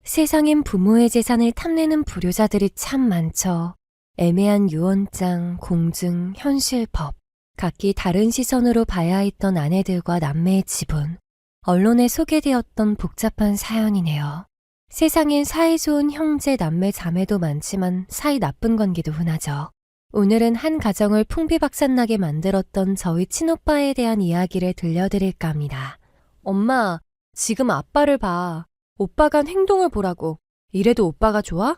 세상엔 부모의 재산을 탐내는 불효자들이 참 많죠. 애매한 유언장, 공증, 현실법, 각기 다른 시선으로 봐야 했던 아내들과 남매의 지분, 언론에 소개되었던 복잡한 사연이네요. 세상엔 사이 좋은 형제, 남매, 자매도 많지만 사이 나쁜 관계도 흔하죠. 오늘은 한 가정을 풍비박산나게 만들었던 저희 친오빠에 대한 이야기를 들려드릴까 합니다. 엄마, 지금 아빠를 봐. 오빠가 한 행동을 보라고. 이래도 오빠가 좋아?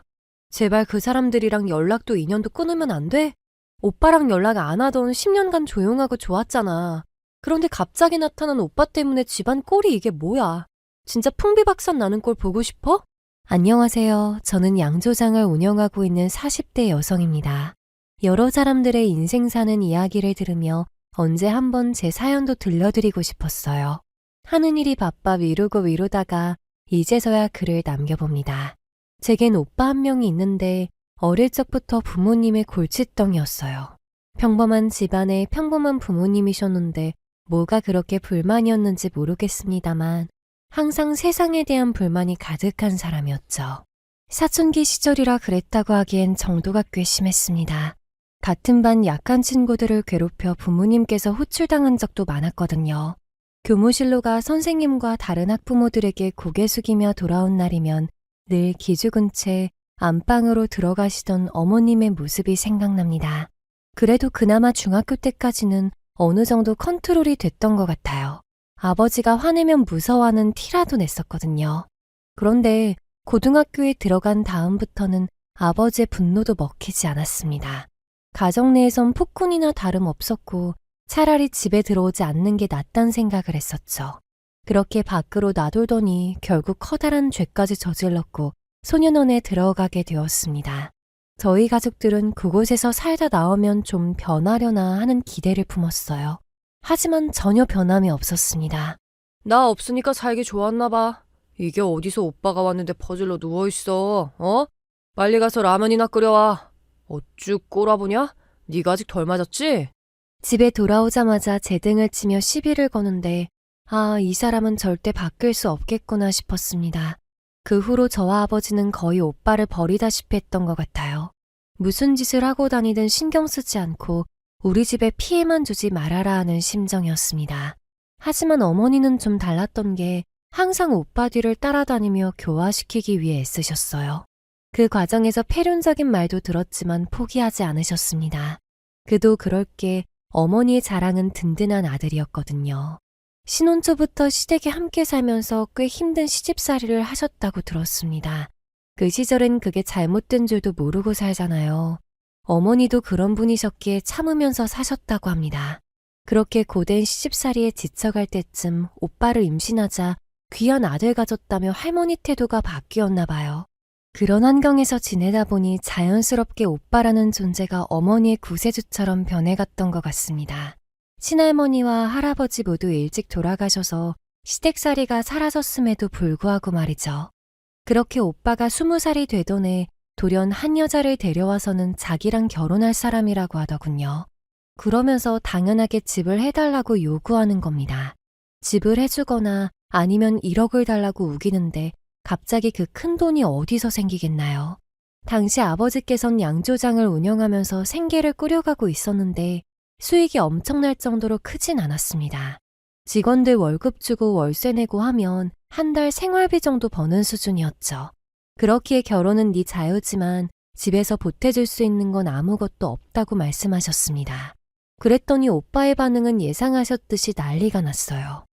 제발 그 사람들이랑 연락도 인연도 끊으면 안 돼? 오빠랑 연락 안 하던 10년간 조용하고 좋았잖아. 그런데 갑자기 나타난 오빠 때문에 집안 꼴이 이게 뭐야? 진짜 풍비박산 나는 꼴 보고 싶어? 안녕하세요. 저는 양조장을 운영하고 있는 40대 여성입니다. 여러 사람들의 인생 사는 이야기를 들으며 언제 한번 제 사연도 들려드리고 싶었어요. 하는 일이 바빠 미루다가 이제서야 글을 남겨봅니다. 제겐 오빠 한 명이 있는데 어릴 적부터 부모님의 골칫덩이었어요. 평범한 집안의 평범한 부모님이셨는데 뭐가 그렇게 불만이었는지 모르겠습니다만 항상 세상에 대한 불만이 가득한 사람이었죠. 사춘기 시절이라 그랬다고 하기엔 정도가 꽤 심했습니다. 같은 반 약한 친구들을 괴롭혀 부모님께서 호출당한 적도 많았거든요. 교무실로 가 선생님과 다른 학부모들에게 고개 숙이며 돌아온 날이면 늘 기죽은 채 안방으로 들어가시던 어머님의 모습이 생각납니다. 그래도 그나마 중학교 때까지는 어느 정도 컨트롤이 됐던 것 같아요. 아버지가 화내면 무서워하는 티라도 냈었거든요. 그런데 고등학교에 들어간 다음부터는 아버지의 분노도 먹히지 않았습니다. 가정 내에선 폭군이나 다름없었고 차라리 집에 들어오지 않는 게 낫단 생각을 했었죠. 그렇게 밖으로 놔돌더니 결국 커다란 죄까지 저질렀고 소년원에 들어가게 되었습니다. 저희 가족들은 그곳에서 살다 나오면 좀 변하려나 하는 기대를 품었어요. 하지만 전혀 변함이 없었습니다. 나 없으니까 살기 좋았나 봐. 이게 어디서 오빠가 왔는데 퍼질러 누워있어, 어? 빨리 가서 라면이나 끓여와. 어쭈 꼬라보냐? 네가 아직 덜 맞았지? 집에 돌아오자마자 제 등을 치며 시비를 거는데 이 사람은 절대 바뀔 수 없겠구나 싶었습니다. 그 후로 저와 아버지는 거의 오빠를 버리다시피 했던 것 같아요. 무슨 짓을 하고 다니든 신경 쓰지 않고 우리 집에 피해만 주지 말아라 하는 심정이었습니다. 하지만 어머니는 좀 달랐던 게 항상 오빠 뒤를 따라다니며 교화시키기 위해 애쓰셨어요. 그 과정에서 폐륜적인 말도 들었지만 포기하지 않으셨습니다. 그도 그럴 게 어머니의 자랑은 든든한 아들이었거든요. 신혼 초부터 시댁에 함께 살면서 꽤 힘든 시집살이를 하셨다고 들었습니다. 그 시절엔 그게 잘못된 줄도 모르고 살잖아요. 어머니도 그런 분이셨기에 참으면서 사셨다고 합니다. 그렇게 고된 시집살이에 지쳐갈 때쯤 오빠를 임신하자 귀한 아들 가졌다며 할머니 태도가 바뀌었나 봐요. 그런 환경에서 지내다 보니 자연스럽게 오빠라는 존재가 어머니의 구세주처럼 변해갔던 것 같습니다. 친할머니와 할아버지 모두 일찍 돌아가셔서 시댁살이가 사라졌음에도 불구하고 말이죠. 그렇게 오빠가 20살이 되던 해 돌연 한 여자를 데려와서는 자기랑 결혼할 사람이라고 하더군요. 그러면서 당연하게 집을 해달라고 요구하는 겁니다. 집을 해주거나 아니면 1억을 달라고 우기는데 갑자기 그 큰 돈이 어디서 생기겠나요? 당시 아버지께선 양조장을 운영하면서 생계를 꾸려가고 있었는데 수익이 엄청날 정도로 크진 않았습니다. 직원들 월급 주고 월세 내고 하면 한 달 생활비 정도 버는 수준이었죠. 그렇기에 결혼은 네 자유지만 집에서 보태줄 수 있는 건 아무것도 없다고 말씀하셨습니다. 그랬더니 오빠의 반응은 예상하셨듯이 난리가 났어요.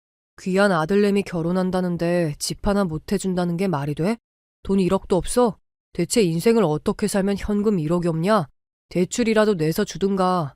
귀한 아들내미 결혼한다는데 집 하나 못 해준다는 게 말이 돼? 돈 1억도 없어? 대체 인생을 어떻게 살면 현금 1억이 없냐? 대출이라도 내서 주든가.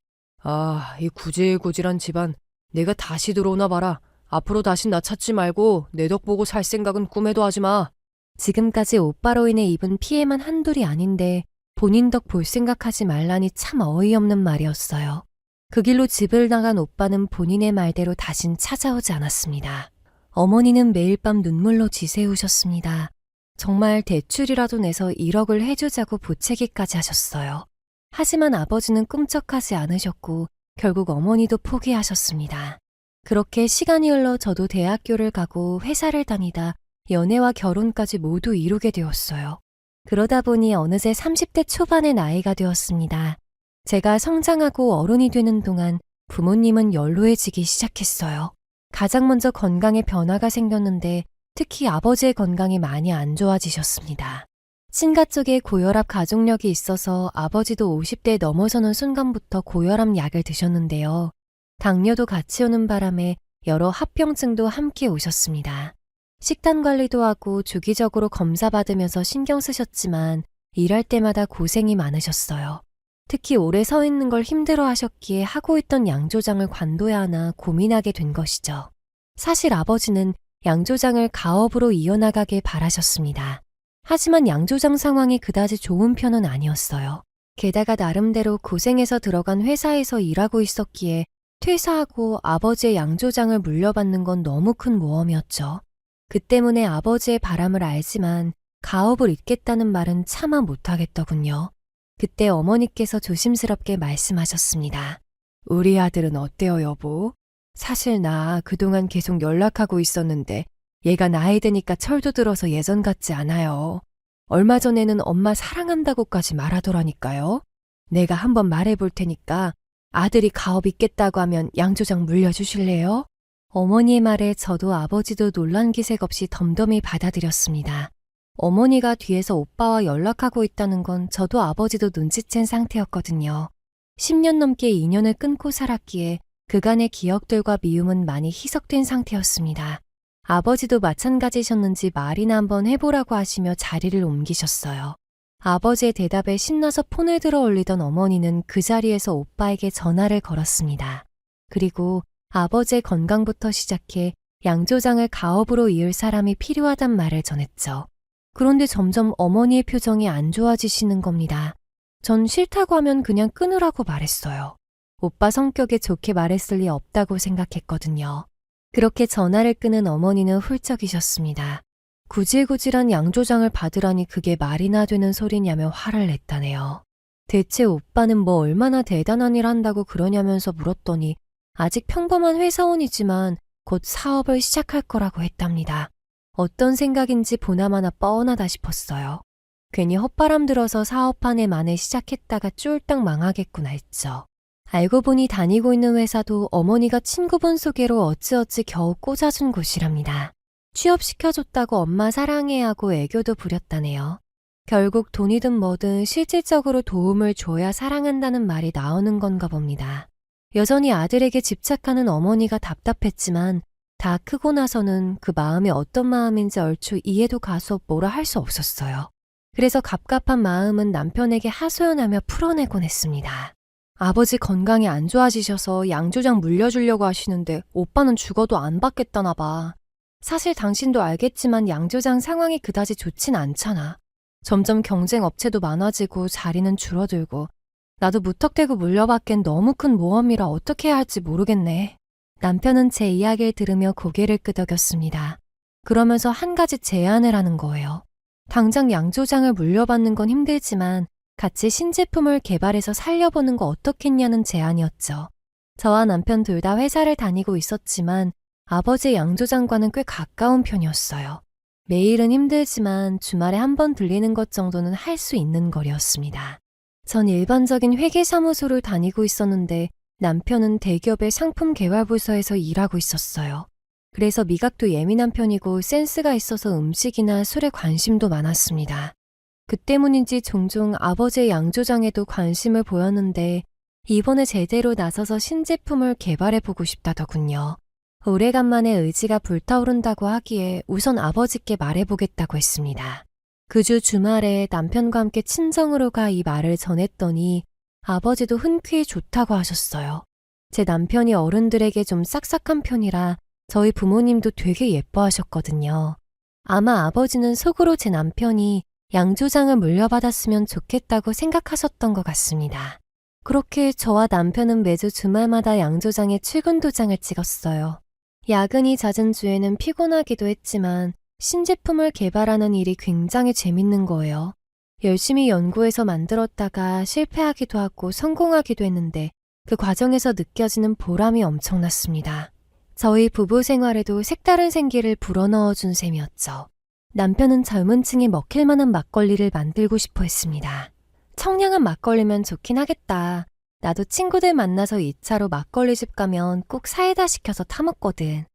이 구질구질한 집안 내가 다시 들어오나 봐라. 앞으로 다신 나 찾지 말고 내 덕 보고 살 생각은 꿈에도 하지 마. 지금까지 오빠로 인해 입은 피해만 한둘이 아닌데 본인 덕 볼 생각하지 말라니 참 어이없는 말이었어요. 그 길로 집을 나간 오빠는 본인의 말대로 다신 찾아오지 않았습니다. 어머니는 매일 밤 눈물로 지새우셨습니다. 정말 대출이라도 내서 1억을 해주자고 보채기까지 하셨어요. 하지만 아버지는 꿈쩍하지 않으셨고 결국 어머니도 포기하셨습니다. 그렇게 시간이 흘러 저도 대학교를 가고 회사를 다니다 연애와 결혼까지 모두 이루게 되었어요. 그러다 보니 어느새 30대 초반의 나이가 되었습니다. 제가 성장하고 어른이 되는 동안 부모님은 연로해지기 시작했어요. 가장 먼저 건강에 변화가 생겼는데 특히 아버지의 건강이 많이 안 좋아지셨습니다. 친가 쪽에 고혈압 가족력이 있어서 아버지도 50대 넘어서는 순간부터 고혈압 약을 드셨는데요. 당뇨도 같이 오는 바람에 여러 합병증도 함께 오셨습니다. 식단 관리도 하고 주기적으로 검사 받으면서 신경 쓰셨지만 일할 때마다 고생이 많으셨어요. 특히 오래 서 있는 걸 힘들어 하셨기에 하고 있던 양조장을 관둬야 하나 고민하게 된 것이죠. 사실 아버지는 양조장을 가업으로 이어나가길 바라셨습니다. 하지만 양조장 상황이 그다지 좋은 편은 아니었어요. 게다가 나름대로 고생해서 들어간 회사에서 일하고 있었기에 퇴사하고 아버지의 양조장을 물려받는 건 너무 큰 모험이었죠. 그 때문에 아버지의 바람을 알지만 가업을 잇겠다는 말은 차마 못하겠더군요. 그때 어머니께서 조심스럽게 말씀하셨습니다. 우리 아들은 어때요, 여보? 사실 나 그동안 계속 연락하고 있었는데 얘가 나이 드니까 철도 들어서 예전 같지 않아요. 얼마 전에는 엄마 사랑한다고까지 말하더라니까요. 내가 한번 말해볼 테니까 아들이 가업 있겠다고 하면 양조장 물려주실래요? 어머니의 말에 저도 아버지도 놀란 기색 없이 덤덤히 받아들였습니다. 어머니가 뒤에서 오빠와 연락하고 있다는 건 저도 아버지도 눈치챈 상태였거든요. 10년 넘게 인연을 끊고 살았기에 그간의 기억들과 미움은 많이 희석된 상태였습니다. 아버지도 마찬가지셨는지 말이나 한번 해보라고 하시며 자리를 옮기셨어요. 아버지의 대답에 신나서 폰을 들어 올리던 어머니는 그 자리에서 오빠에게 전화를 걸었습니다. 그리고 아버지의 건강부터 시작해 양조장을 가업으로 이을 사람이 필요하단 말을 전했죠. 그런데 점점 어머니의 표정이 안 좋아지시는 겁니다. 전 싫다고 하면 그냥 끊으라고 말했어요. 오빠 성격에 좋게 말했을 리 없다고 생각했거든요. 그렇게 전화를 끊은 어머니는 훌쩍이셨습니다. 구질구질한 양조장을 받으라니 그게 말이나 되는 소리냐며 화를 냈다네요. 대체 오빠는 뭐 얼마나 대단한 일 한다고 그러냐면서 물었더니 아직 평범한 회사원이지만 곧 사업을 시작할 거라고 했답니다. 어떤 생각인지 보나마나 뻔하다 싶었어요. 괜히 헛바람 들어서 사업 한 해 만에 시작했다가 쫄딱 망하겠구나 했죠. 알고 보니 다니고 있는 회사도 어머니가 친구분 소개로 어찌어찌 겨우 꽂아준 곳이랍니다. 취업시켜줬다고 엄마 사랑해 하고 애교도 부렸다네요. 결국 돈이든 뭐든 실질적으로 도움을 줘야 사랑한다는 말이 나오는 건가 봅니다. 여전히 아들에게 집착하는 어머니가 답답했지만 다 크고 나서는 그 마음이 어떤 마음인지 얼추 이해도 가서 뭐라 할 수 없었어요. 그래서 갑갑한 마음은 남편에게 하소연하며 풀어내곤 했습니다. 아버지 건강이 안 좋아지셔서 양조장 물려주려고 하시는데 오빠는 죽어도 안 받겠다나 봐. 사실 당신도 알겠지만 양조장 상황이 그다지 좋진 않잖아. 점점 경쟁 업체도 많아지고 자리는 줄어들고 나도 무턱대고 물려받기엔 너무 큰 모험이라 어떻게 해야 할지 모르겠네. 남편은 제 이야기를 들으며 고개를 끄덕였습니다. 그러면서 한 가지 제안을 하는 거예요. 당장 양조장을 물려받는 건 힘들지만 같이 신제품을 개발해서 살려보는 거 어떻겠냐는 제안이었죠. 저와 남편 둘 다 회사를 다니고 있었지만 아버지의 양조장과는 꽤 가까운 편이었어요. 매일은 힘들지만 주말에 한 번 들리는 것 정도는 할 수 있는 거리였습니다. 전 일반적인 회계사무소를 다니고 있었는데 남편은 대기업의 상품 개발 부서에서 일하고 있었어요. 그래서 미각도 예민한 편이고 센스가 있어서 음식이나 술에 관심도 많았습니다. 그 때문인지 종종 아버지의 양조장에도 관심을 보였는데 이번에 제대로 나서서 신제품을 개발해보고 싶다더군요. 오래간만에 의지가 불타오른다고 하기에 우선 아버지께 말해보겠다고 했습니다. 그 주 주말에 남편과 함께 친정으로 가 이 말을 전했더니 아버지도 흔쾌히 좋다고 하셨어요. 제 남편이 어른들에게 좀 싹싹한 편이라 저희 부모님도 되게 예뻐하셨거든요. 아마 아버지는 속으로 제 남편이 양조장을 물려받았으면 좋겠다고 생각하셨던 것 같습니다. 그렇게 저와 남편은 매주 주말마다 양조장에 출근 도장을 찍었어요. 야근이 잦은 주에는 피곤하기도 했지만 신제품을 개발하는 일이 굉장히 재밌는 거예요. 열심히 연구해서 만들었다가 실패하기도 하고 성공하기도 했는데 그 과정에서 느껴지는 보람이 엄청났습니다. 저희 부부 생활에도 색다른 생기를 불어넣어준 셈이었죠. 남편은 젊은 층에 먹힐 만한 막걸리를 만들고 싶어 했습니다. 청량한 막걸리면 좋긴 하겠다. 나도 친구들 만나서 2차로 막걸리집 가면 꼭 사이다 시켜서 타먹거든.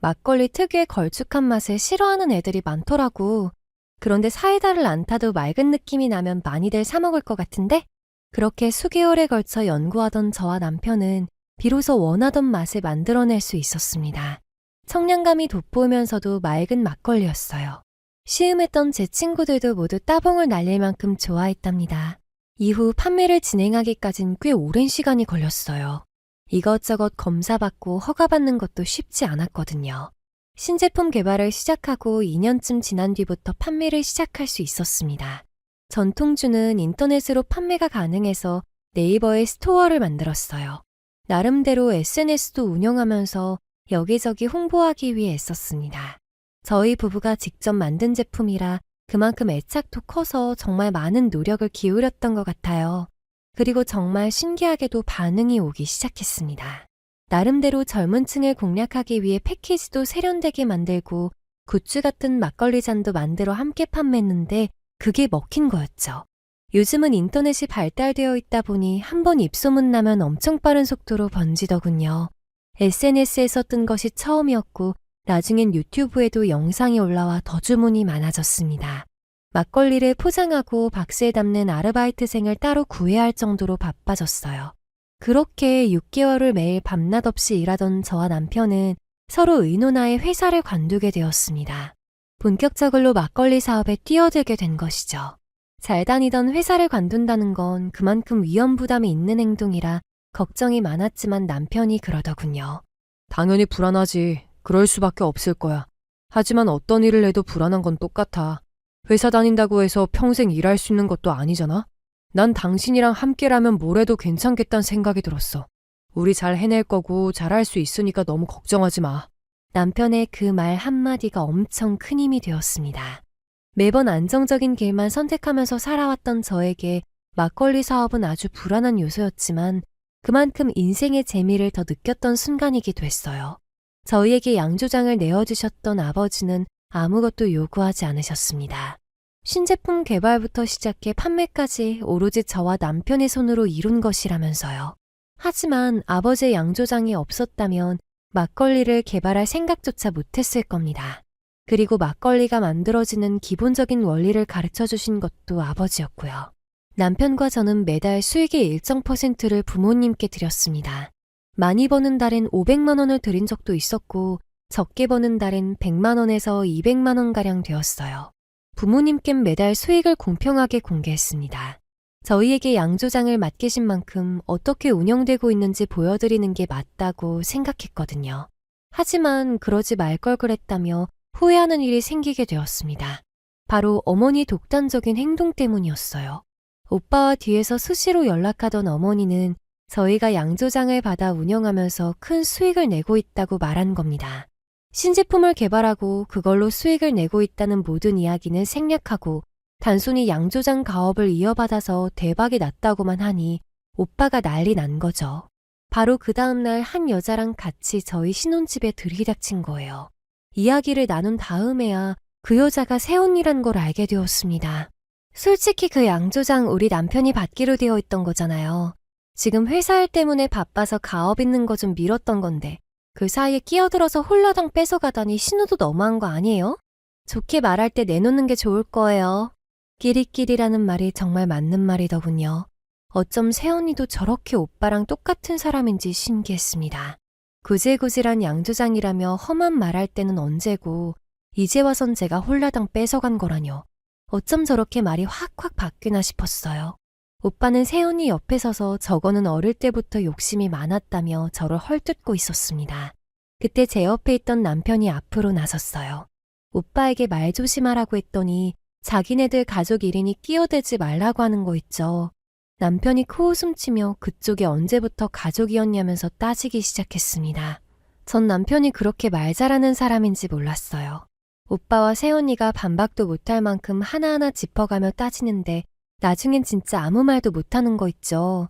막걸리 특유의 걸쭉한 맛을 싫어하는 애들이 많더라고. 그런데 사이다를 안 타도 맑은 느낌이 나면 많이들 사 먹을 것 같은데? 그렇게 수개월에 걸쳐 연구하던 저와 남편은 비로소 원하던 맛을 만들어낼 수 있었습니다. 청량감이 돋보이면서도 맑은 막걸리였어요. 시음했던 제 친구들도 모두 따봉을 날릴 만큼 좋아했답니다. 이후 판매를 진행하기까진 꽤 오랜 시간이 걸렸어요. 이것저것 검사받고 허가받는 것도 쉽지 않았거든요. 신제품 개발을 시작하고 2년쯤 지난 뒤부터 판매를 시작할 수 있었습니다. 전통주는 인터넷으로 판매가 가능해서 네이버에 스토어를 만들었어요. 나름대로 SNS도 운영하면서 여기저기 홍보하기 위해 애썼습니다. 저희 부부가 직접 만든 제품이라 그만큼 애착도 커서 정말 많은 노력을 기울였던 것 같아요. 그리고 정말 신기하게도 반응이 오기 시작했습니다. 나름대로 젊은 층을 공략하기 위해 패키지도 세련되게 만들고 굿즈 같은 막걸리 잔도 만들어 함께 판매했는데 그게 먹힌 거였죠. 요즘은 인터넷이 발달되어 있다 보니 한번 입소문 나면 엄청 빠른 속도로 번지더군요. SNS에서 뜬 것이 처음이었고 나중엔 유튜브에도 영상이 올라와 더 주문이 많아졌습니다. 막걸리를 포장하고 박스에 담는 아르바이트생을 따로 구해야 할 정도로 바빠졌어요. 그렇게 6개월을 매일 밤낮 없이 일하던 저와 남편은 서로 의논하에 회사를 관두게 되었습니다. 본격적으로 막걸리 사업에 뛰어들게 된 것이죠. 잘 다니던 회사를 관둔다는 건 그만큼 위험 부담이 있는 행동이라 걱정이 많았지만 남편이 그러더군요. 당연히 불안하지. 그럴 수밖에 없을 거야. 하지만 어떤 일을 해도 불안한 건 똑같아. 회사 다닌다고 해서 평생 일할 수 있는 것도 아니잖아? 난 당신이랑 함께라면 뭘 해도 괜찮겠다는 생각이 들었어. 우리 잘 해낼 거고 잘할 수 있으니까 너무 걱정하지 마. 남편의 그 말 한마디가 엄청 큰 힘이 되었습니다. 매번 안정적인 길만 선택하면서 살아왔던 저에게 막걸리 사업은 아주 불안한 요소였지만 그만큼 인생의 재미를 더 느꼈던 순간이기도 했어요. 저희에게 양조장을 내어주셨던 아버지는 아무것도 요구하지 않으셨습니다. 신제품 개발부터 시작해 판매까지 오로지 저와 남편의 손으로 이룬 것이라면서요. 하지만 아버지의 양조장이 없었다면 막걸리를 개발할 생각조차 못했을 겁니다. 그리고 막걸리가 만들어지는 기본적인 원리를 가르쳐 주신 것도 아버지였고요. 남편과 저는 매달 수익의 일정 퍼센트를 부모님께 드렸습니다. 많이 버는 달엔 500만 원을 드린 적도 있었고 적게 버는 달엔 100만 원에서 200만 원가량 되었어요. 부모님껜 매달 수익을 공평하게 공개했습니다. 저희에게 양조장을 맡기신 만큼 어떻게 운영되고 있는지 보여드리는 게 맞다고 생각했거든요. 하지만 그러지 말 걸 그랬다며 후회하는 일이 생기게 되었습니다. 바로 어머니 독단적인 행동 때문이었어요. 오빠와 뒤에서 수시로 연락하던 어머니는 저희가 양조장을 받아 운영하면서 큰 수익을 내고 있다고 말한 겁니다. 신제품을 개발하고 그걸로 수익을 내고 있다는 모든 이야기는 생략하고 단순히 양조장 가업을 이어받아서 대박이 났다고만 하니 오빠가 난리 난 거죠. 바로 그 다음날 한 여자랑 같이 저희 신혼집에 들이닥친 거예요. 이야기를 나눈 다음에야 그 여자가 새언니란 걸 알게 되었습니다. 솔직히 그 양조장 우리 남편이 받기로 되어 있던 거잖아요. 지금 회사 일 때문에 바빠서 가업 있는 거 좀 미뤘던 건데 그 사이에 끼어들어서 홀라당 뺏어가다니 신호도 너무한 거 아니에요? 좋게 말할 때 내놓는 게 좋을 거예요. 끼리끼리라는 말이 정말 맞는 말이더군요. 어쩜 새언니도 저렇게 오빠랑 똑같은 사람인지 신기했습니다. 구질구질한 양조장이라며 험한 말할 때는 언제고 이제 와선 제가 홀라당 뺏어간 거라뇨. 어쩜 저렇게 말이 확확 바뀌나 싶었어요. 오빠는 새언니 옆에 서서 저거는 어릴 때부터 욕심이 많았다며 저를 헐뜯고 있었습니다. 그때 제 옆에 있던 남편이 앞으로 나섰어요. 오빠에게 말 조심하라고 했더니 자기네들 가족 1인이 끼어들지 말라고 하는 거 있죠. 남편이 코웃음 치며 그쪽이 언제부터 가족이었냐면서 따지기 시작했습니다. 전 남편이 그렇게 말 잘하는 사람인지 몰랐어요. 오빠와 새언니가 반박도 못할 만큼 하나하나 짚어가며 따지는데 나중엔 진짜 아무 말도 못하는 거 있죠.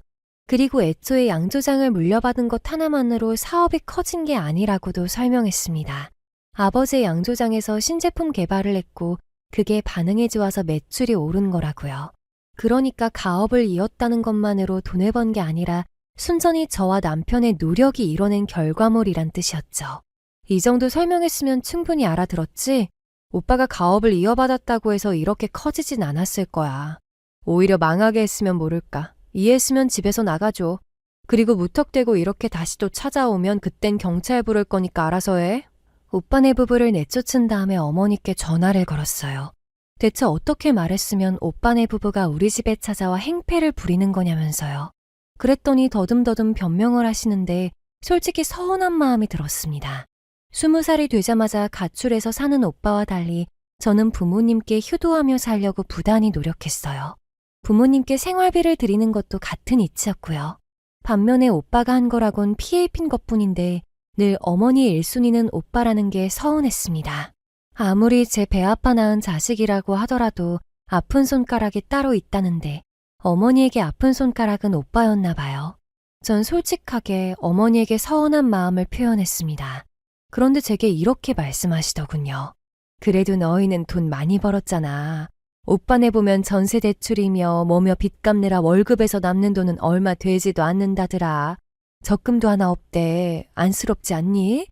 그리고 애초에 양조장을 물려받은 것 하나만으로 사업이 커진 게 아니라고도 설명했습니다. 아버지의 양조장에서 신제품 개발을 했고 그게 반응이 좋아서 매출이 오른 거라고요. 그러니까 가업을 이었다는 것만으로 돈을 번 게 아니라 순전히 저와 남편의 노력이 이뤄낸 결과물이란 뜻이었죠. 이 정도 설명했으면 충분히 알아들었지? 오빠가 가업을 이어받았다고 해서 이렇게 커지진 않았을 거야. 오히려 망하게 했으면 모를까. 이해했으면 집에서 나가줘. 그리고 무턱대고 이렇게 다시 또 찾아오면 그땐 경찰 부를 거니까 알아서 해. 오빠네 부부를 내쫓은 다음에 어머니께 전화를 걸었어요. 대체 어떻게 말했으면 오빠네 부부가 우리 집에 찾아와 행패를 부리는 거냐면서요. 그랬더니 더듬더듬 변명을 하시는데 솔직히 서운한 마음이 들었습니다. 20살이 되자마자 가출해서 사는 오빠와 달리 저는 부모님께 효도하며 살려고 부단히 노력했어요. 부모님께 생활비를 드리는 것도 같은 이치였고요. 반면에 오빠가 한 거라곤 피해 입힌 것뿐인데 늘 어머니의 1순위는 오빠라는 게 서운했습니다. 아무리 제 배아파 낳은 자식이라고 하더라도 아픈 손가락이 따로 있다는데 어머니에게 아픈 손가락은 오빠였나 봐요. 전 솔직하게 어머니에게 서운한 마음을 표현했습니다. 그런데 제게 이렇게 말씀하시더군요. 그래도 너희는 돈 많이 벌었잖아. 오빠네 보면 전세 대출이며 뭐며 빚 갚느라 월급에서 남는 돈은 얼마 되지도 않는다더라. 적금도 하나 없대. 안쓰럽지 않니?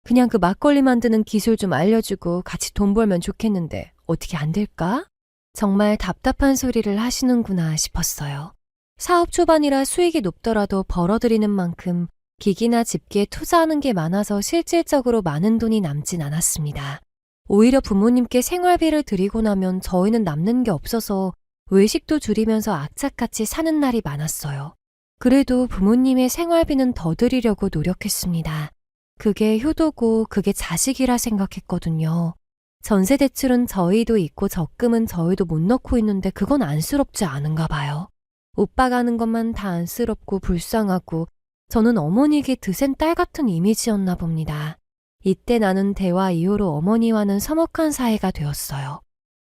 그냥 그 막걸리 만드는 기술 좀 알려주고 같이 돈 벌면 좋겠는데 어떻게 안 될까? 정말 답답한 소리를 하시는구나 싶었어요. 사업 초반이라 수익이 높더라도 벌어들이는 만큼 기기나 집기에 투자하는 게 많아서 실질적으로 많은 돈이 남진 않았습니다. 오히려 부모님께 생활비를 드리고 나면 저희는 남는 게 없어서 외식도 줄이면서 악착같이 사는 날이 많았어요. 그래도 부모님의 생활비는 더 드리려고 노력했습니다. 그게 효도고 그게 자식이라 생각했거든요. 전세 대출은 저희도 있고 적금은 저희도 못 넣고 있는데 그건 안쓰럽지 않은가 봐요. 오빠가 하는 것만 다 안쓰럽고 불쌍하고 저는 어머니에게 드센 딸 같은 이미지였나 봅니다. 이때 나는 대화 이후로 어머니와는 서먹한 사이가 되었어요.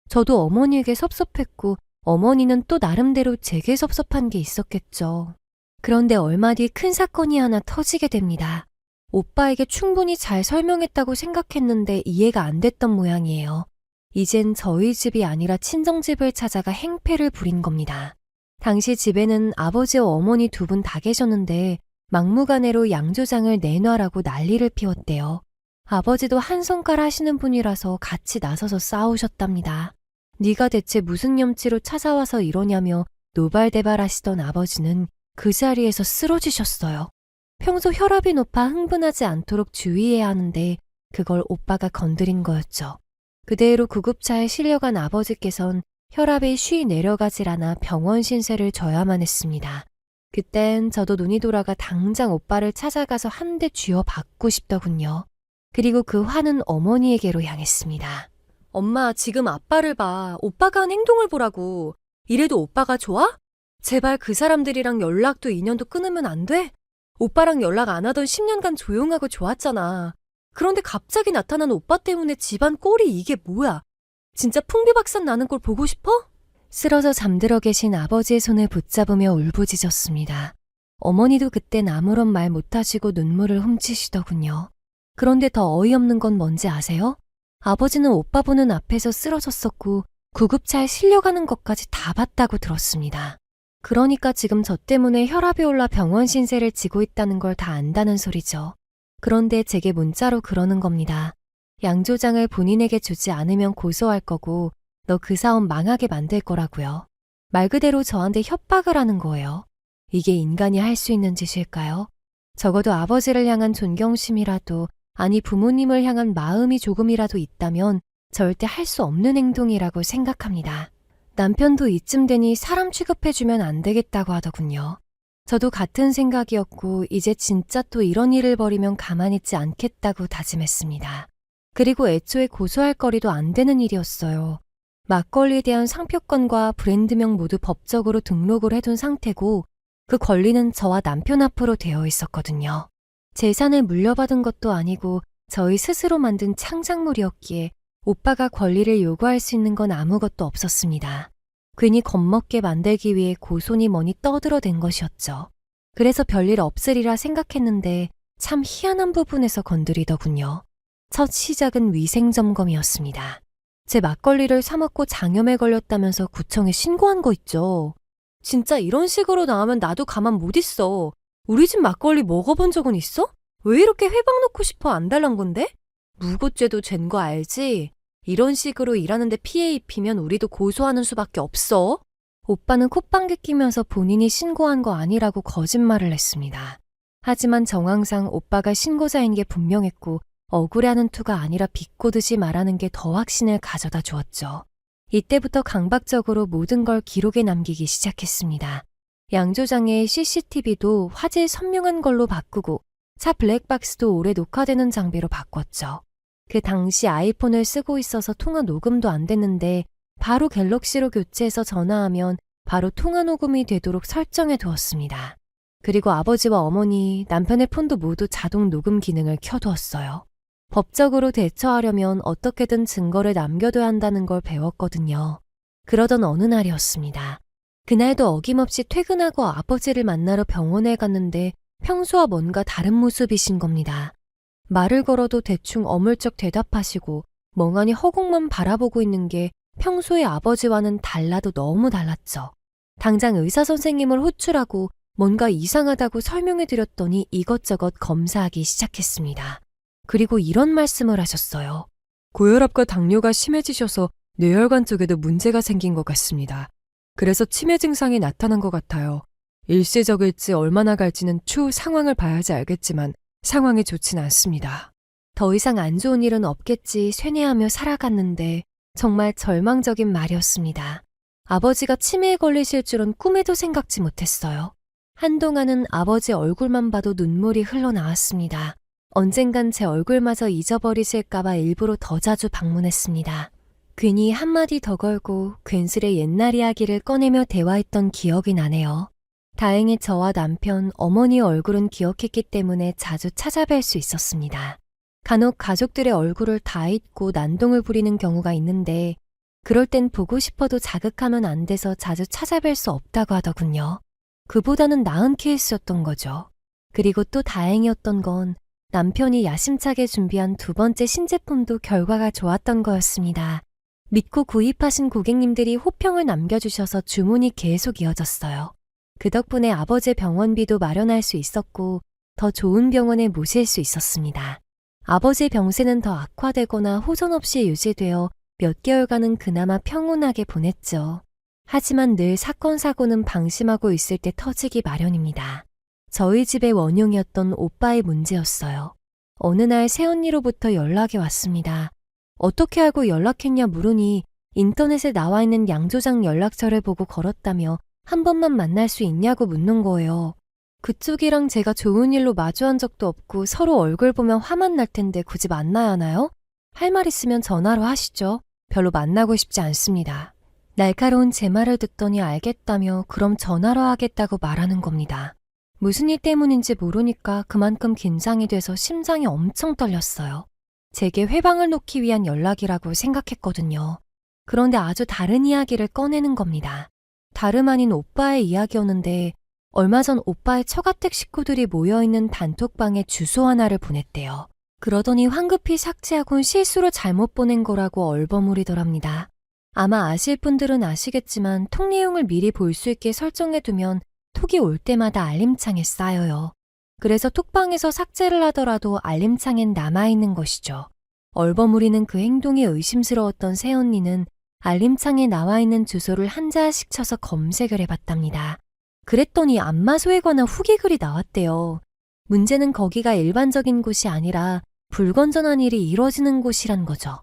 저도 어머니에게 섭섭했고 어머니는 또 나름대로 제게 섭섭한 게 있었겠죠. 그런데 얼마 뒤 큰 사건이 하나 터지게 됩니다. 오빠에게 충분히 잘 설명했다고 생각했는데 이해가 안 됐던 모양이에요. 이젠 저희 집이 아니라 친정집을 찾아가 행패를 부린 겁니다. 당시 집에는 아버지와 어머니 두 분 다 계셨는데 막무가내로 양조장을 내놔라고 난리를 피웠대요. 아버지도 한 손가락 하시는 분이라서 같이 나서서 싸우셨답니다. 네가 대체 무슨 염치로 찾아와서 이러냐며 노발대발하시던 아버지는 그 자리에서 쓰러지셨어요. 평소 혈압이 높아 흥분하지 않도록 주의해야 하는데 그걸 오빠가 건드린 거였죠. 그대로 구급차에 실려간 아버지께선 혈압이 쉬 내려가질 않아 병원 신세를 져야만 했습니다. 그땐 저도 눈이 돌아가 당장 오빠를 찾아가서 한 대 쥐어받고 싶더군요. 그리고 그 화는 어머니에게로 향했습니다. 엄마, 지금 아빠를 봐. 오빠가 한 행동을 보라고. 이래도 오빠가 좋아? 제발 그 사람들이랑 연락도 인연도 끊으면 안 돼? 오빠랑 연락 안 하던 10년간 조용하고 좋았잖아. 그런데 갑자기 나타난 오빠 때문에 집안 꼴이 이게 뭐야? 진짜 풍비박산 나는 걸 보고 싶어? 쓰러져 잠들어 계신 아버지의 손을 붙잡으며 울부짖었습니다. 어머니도 그땐 아무런 말 못하시고 눈물을 훔치시더군요. 그런데 더 어이없는 건 뭔지 아세요? 아버지는 오빠 보는 앞에서 쓰러졌었고 구급차에 실려가는 것까지 다 봤다고 들었습니다. 그러니까 지금 저 때문에 혈압이 올라 병원 신세를 지고 있다는 걸 다 안다는 소리죠. 그런데 제게 문자로 그러는 겁니다. 양조장을 본인에게 주지 않으면 고소할 거고 너 그 사업 망하게 만들 거라고요. 말 그대로 저한테 협박을 하는 거예요. 이게 인간이 할 수 있는 짓일까요? 적어도 아버지를 향한 존경심이라도 아니 부모님을 향한 마음이 조금이라도 있다면 절대 할 수 없는 행동이라고 생각합니다. 남편도 이쯤 되니 사람 취급해주면 안 되겠다고 하더군요. 저도 같은 생각이었고 이제 진짜 또 이런 일을 벌이면 가만히 있지 않겠다고 다짐했습니다. 그리고 애초에 고소할 거리도 안 되는 일이었어요. 막걸리에 대한 상표권과 브랜드명 모두 법적으로 등록을 해둔 상태고 그 권리는 저와 남편 앞으로 되어 있었거든요. 재산을 물려받은 것도 아니고 저희 스스로 만든 창작물이었기에 오빠가 권리를 요구할 수 있는 건 아무것도 없었습니다. 괜히 겁먹게 만들기 위해 고소니 뭐니 떠들어댄 것이었죠. 그래서 별일 없으리라 생각했는데 참 희한한 부분에서 건드리더군요. 첫 시작은 위생점검이었습니다. 제 막걸리를 사먹고 장염에 걸렸다면서 구청에 신고한 거 있죠. 진짜 이런 식으로 나오면 나도 가만 못 있어. 우리 집 막걸리 먹어본 적은 있어? 왜 이렇게 회방 놓고 싶어 안 달란 건데? 무고죄도 죄인 거 알지? 이런 식으로 일하는데 피해 입히면 우리도 고소하는 수밖에 없어. 오빠는 콧방귀 끼면서 본인이 신고한 거 아니라고 거짓말을 했습니다. 하지만 정황상 오빠가 신고자인 게 분명했고 억울해하는 투가 아니라 비꼬듯이 말하는 게 더 확신을 가져다 주었죠. 이때부터 강박적으로 모든 걸 기록에 남기기 시작했습니다. 양조장의 CCTV도 화질 선명한 걸로 바꾸고 차 블랙박스도 오래 녹화되는 장비로 바꿨죠. 그 당시 아이폰을 쓰고 있어서 통화 녹음도 안 됐는데 바로 갤럭시로 교체해서 전화하면 바로 통화 녹음이 되도록 설정해 두었습니다. 그리고 아버지와 어머니, 남편의 폰도 모두 자동 녹음 기능을 켜두었어요. 법적으로 대처하려면 어떻게든 증거를 남겨둬야 한다는 걸 배웠거든요. 그러던 어느 날이었습니다. 그날도 어김없이 퇴근하고 아버지를 만나러 병원에 갔는데 평소와 뭔가 다른 모습이신 겁니다. 말을 걸어도 대충 어물쩍 대답하시고 멍하니 허공만 바라보고 있는 게 평소의 아버지와는 달라도 너무 달랐죠. 당장 의사 선생님을 호출하고 뭔가 이상하다고 설명해드렸더니 이것저것 검사하기 시작했습니다. 그리고 이런 말씀을 하셨어요. 고혈압과 당뇨가 심해지셔서 뇌혈관 쪽에도 문제가 생긴 것 같습니다. 그래서 치매 증상이 나타난 것 같아요. 일시적일지 얼마나 갈지는 추후 상황을 봐야지 알겠지만 상황이 좋진 않습니다. 더 이상 안 좋은 일은 없겠지 쇠뇌하며 살아갔는데 정말 절망적인 말이었습니다. 아버지가 치매에 걸리실 줄은 꿈에도 생각지 못했어요. 한동안은 아버지 얼굴만 봐도 눈물이 흘러나왔습니다. 언젠간 제 얼굴마저 잊어버리실까봐 일부러 더 자주 방문했습니다. 괜히 한마디 더 걸고 괜스레 옛날 이야기를 꺼내며 대화했던 기억이 나네요. 다행히 저와 남편, 어머니의 얼굴은 기억했기 때문에 자주 찾아뵐 수 있었습니다. 간혹 가족들의 얼굴을 다 잊고 난동을 부리는 경우가 있는데 그럴 땐 보고 싶어도 자극하면 안 돼서 자주 찾아뵐 수 없다고 하더군요. 그보다는 나은 케이스였던 거죠. 그리고 또 다행이었던 건 남편이 야심차게 준비한 두 번째 신제품도 결과가 좋았던 거였습니다. 믿고 구입하신 고객님들이 호평을 남겨주셔서 주문이 계속 이어졌어요. 그 덕분에 아버지의 병원비도 마련할 수 있었고 더 좋은 병원에 모실 수 있었습니다. 아버지의 병세는 더 악화되거나 호전 없이 유지되어 몇 개월간은 그나마 평온하게 보냈죠. 하지만 늘 사건 사고는 방심하고 있을 때 터지기 마련입니다. 저희 집의 원흉이었던 오빠의 문제였어요. 어느 날 새언니로부터 연락이 왔습니다. 어떻게 알고 연락했냐 물으니 인터넷에 나와 있는 양조장 연락처를 보고 걸었다며 한 번만 만날 수 있냐고 묻는 거예요. 그쪽이랑 제가 좋은 일로 마주한 적도 없고 서로 얼굴 보면 화만 날 텐데 굳이 만나야 하나요? 할 말 있으면 전화로 하시죠. 별로 만나고 싶지 않습니다. 날카로운 제 말을 듣더니 알겠다며 그럼 전화로 하겠다고 말하는 겁니다. 무슨 일 때문인지 모르니까 그만큼 긴장이 돼서 심장이 엄청 떨렸어요. 제게 회방을 놓기 위한 연락이라고 생각했거든요. 그런데 아주 다른 이야기를 꺼내는 겁니다. 다름 아닌 오빠의 이야기였는데 얼마 전 오빠의 처가댁 식구들이 모여있는 단톡방에 주소 하나를 보냈대요. 그러더니 황급히 삭제하곤 실수로 잘못 보낸 거라고 얼버무리더랍니다. 아마 아실 분들은 아시겠지만 톡 내용을 미리 볼 수 있게 설정해두면 톡이 올 때마다 알림창에 쌓여요. 그래서 톡방에서 삭제를 하더라도 알림창엔 남아있는 것이죠. 얼버무리는 그 행동이 의심스러웠던 새언니는 알림창에 나와있는 주소를 한자씩 쳐서 검색을 해봤답니다. 그랬더니 안마소에 관한 후기글이 나왔대요. 문제는 거기가 일반적인 곳이 아니라 불건전한 일이 이루어지는 곳이란 거죠.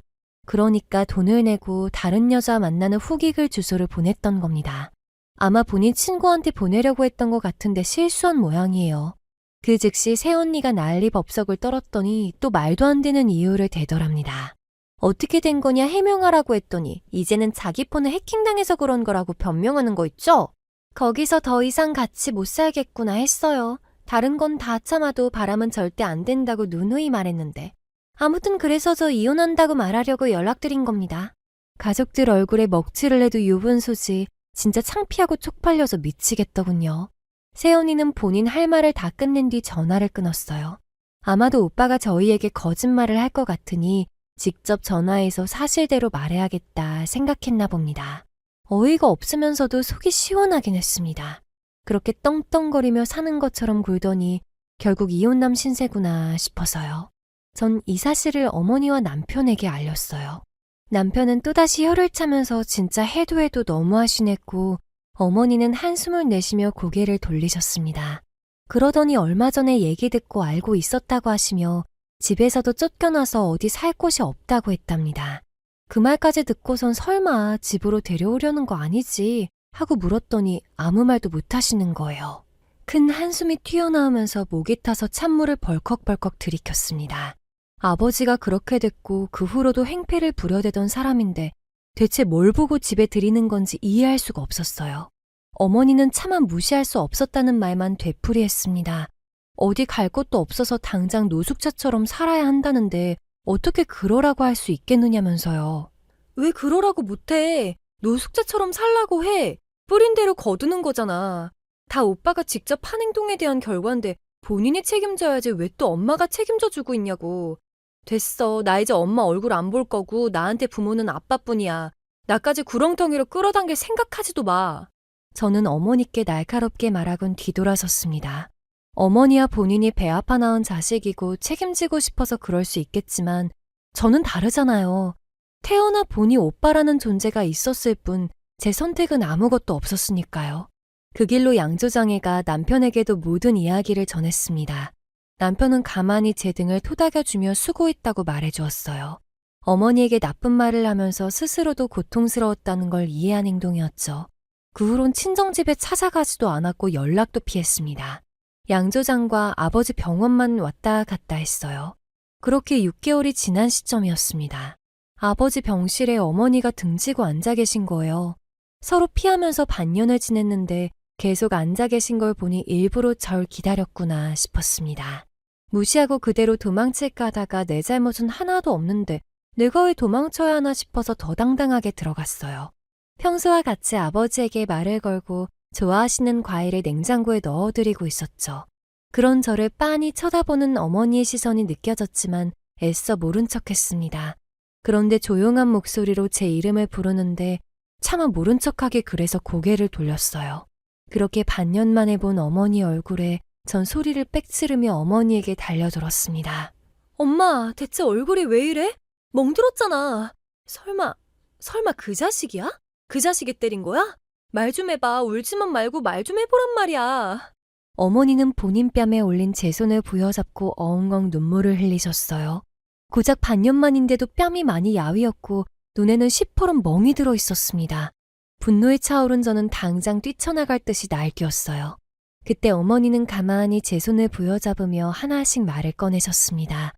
그러니까 돈을 내고 다른 여자 만나는 후기글 주소를 보냈던 겁니다. 아마 본인 친구한테 보내려고 했던 것 같은데 실수한 모양이에요. 그 즉시 새언니가 난리 법석을 떨었더니 또 말도 안 되는 이유를 대더랍니다. 어떻게 된 거냐 해명하라고 했더니 이제는 자기 폰을 해킹당해서 그런 거라고 변명하는 거 있죠? 거기서 더 이상 같이 못 살겠구나 했어요. 다른 건 다 참아도 바람은 절대 안 된다고 누누이 말했는데. 아무튼 그래서 저 이혼한다고 말하려고 연락드린 겁니다. 가족들 얼굴에 먹칠을 해도 유분소지 진짜 창피하고 쪽팔려서 미치겠더군요. 새언니는 본인 할 말을 다 끝낸 뒤 전화를 끊었어요. 아마도 오빠가 저희에게 거짓말을 할 것 같으니 직접 전화해서 사실대로 말해야겠다 생각했나 봅니다. 어이가 없으면서도 속이 시원하긴 했습니다. 그렇게 떵떵거리며 사는 것처럼 굴더니 결국 이혼남 신세구나 싶어서요. 전 이 사실을 어머니와 남편에게 알렸어요. 남편은 또다시 혀를 차면서 진짜 해도 해도 너무하신 했고 어머니는 한숨을 내쉬며 고개를 돌리셨습니다. 그러더니 얼마 전에 얘기 듣고 알고 있었다고 하시며 집에서도 쫓겨나서 어디 살 곳이 없다고 했답니다. 그 말까지 듣고선 설마 집으로 데려오려는 거 아니지 하고 물었더니 아무 말도 못 하시는 거예요. 큰 한숨이 튀어나오면서 목이 타서 찬물을 벌컥벌컥 들이켰습니다. 아버지가 그렇게 됐고 그 후로도 행패를 부려대던 사람인데 대체 뭘 보고 집에 들이는 건지 이해할 수가 없었어요. 어머니는 차마 무시할 수 없었다는 말만 되풀이했습니다. 어디 갈 곳도 없어서 당장 노숙자처럼 살아야 한다는데 어떻게 그러라고 할 수 있겠느냐면서요. 왜 그러라고 못해? 노숙자처럼 살라고 해. 뿌린 대로 거두는 거잖아. 다 오빠가 직접 한 행동에 대한 결과인데 본인이 책임져야지 왜 또 엄마가 책임져 주고 있냐고. 됐어. 나 이제 엄마 얼굴 안 볼 거고 나한테 부모는 아빠뿐이야. 나까지 구렁텅이로 끌어당길 생각하지도 마. 저는 어머니께 날카롭게 말하곤 뒤돌아섰습니다. 어머니와 본인이 배 아파 낳은 자식이고 책임지고 싶어서 그럴 수 있겠지만 저는 다르잖아요. 태어나 보니 오빠라는 존재가 있었을 뿐 제 선택은 아무것도 없었으니까요. 그 길로 양조장애가 남편에게도 모든 이야기를 전했습니다. 남편은 가만히 제 등을 토닥여주며 수고했다고 말해주었어요. 어머니에게 나쁜 말을 하면서 스스로도 고통스러웠다는 걸 이해한 행동이었죠. 그 후론 친정집에 찾아가지도 않았고 연락도 피했습니다. 양조장과 아버지 병원만 왔다 갔다 했어요. 그렇게 6개월이 지난 시점이었습니다. 아버지 병실에 어머니가 등지고 앉아 계신 거예요. 서로 피하면서 반년을 지냈는데 계속 앉아 계신 걸 보니 일부러 절 기다렸구나 싶었습니다. 무시하고 그대로 도망칠까 하다가 내 잘못은 하나도 없는데 내가 왜 도망쳐야 하나 싶어서 더 당당하게 들어갔어요. 평소와 같이 아버지에게 말을 걸고 좋아하시는 과일을 냉장고에 넣어드리고 있었죠. 그런 저를 빤히 쳐다보는 어머니의 시선이 느껴졌지만 애써 모른 척했습니다. 그런데 조용한 목소리로 제 이름을 부르는데 차마 모른 척하기 그래서 고개를 돌렸어요. 그렇게 반년 만에 본 어머니 얼굴에 전 소리를 빽치르며 어머니에게 달려들었습니다. 엄마, 대체 얼굴이 왜 이래? 멍들었잖아. 설마 그 자식이야? 그 자식이 때린 거야? 말 좀 해봐. 울지만 말고 말 좀 해보란 말이야. 어머니는 본인 뺨에 올린 제 손을 부여잡고 어엉엉 눈물을 흘리셨어요. 고작 반년 만인데도 뺨이 많이 야위었고 눈에는 시퍼런 멍이 들어 있었습니다. 분노에 차오른 저는 당장 뛰쳐나갈 듯이 날뛰었어요. 그때 어머니는 가만히 제 손을 부여잡으며 하나씩 말을 꺼내셨습니다.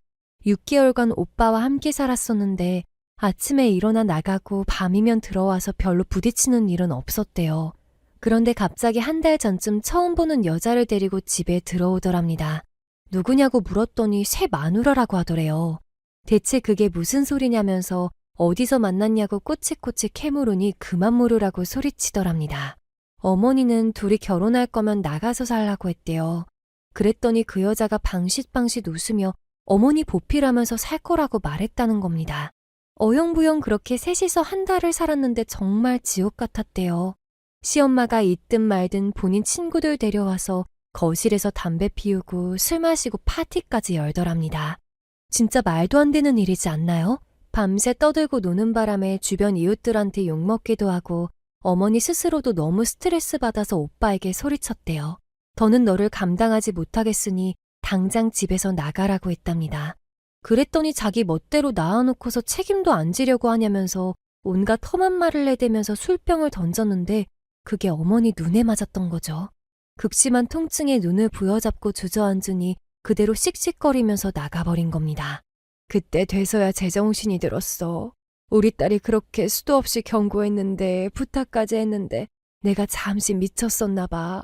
6개월간 오빠와 함께 살았었는데 아침에 일어나 나가고 밤이면 들어와서 별로 부딪히는 일은 없었대요. 그런데 갑자기 한 달 전쯤 처음 보는 여자를 데리고 집에 들어오더랍니다. 누구냐고 물었더니 새 마누라라고 하더래요. 대체 그게 무슨 소리냐면서 어디서 만났냐고 꼬치꼬치 캐물으니 그만 물으라고 소리치더랍니다. 어머니는 둘이 결혼할 거면 나가서 살라고 했대요. 그랬더니 그 여자가 방싯방싯 웃으며 어머니 보필하면서 살 거라고 말했다는 겁니다. 어영부영 그렇게 셋이서 한 달을 살았는데 정말 지옥 같았대요. 시엄마가 있든 말든 본인 친구들 데려와서 거실에서 담배 피우고 술 마시고 파티까지 열더랍니다. 진짜 말도 안 되는 일이지 않나요? 밤새 떠들고 노는 바람에 주변 이웃들한테 욕먹기도 하고 어머니 스스로도 너무 스트레스 받아서 오빠에게 소리쳤대요. 더는 너를 감당하지 못하겠으니 당장 집에서 나가라고 했답니다. 그랬더니 자기 멋대로 낳아놓고서 책임도 안 지려고 하냐면서 온갖 험한 말을 내대면서 술병을 던졌는데 그게 어머니 눈에 맞았던 거죠. 극심한 통증에 눈을 부여잡고 주저앉으니 그대로 씩씩거리면서 나가버린 겁니다. 그때 돼서야 제정신이 들었어. 우리 딸이 그렇게 수도 없이 경고했는데 부탁까지 했는데 내가 잠시 미쳤었나 봐.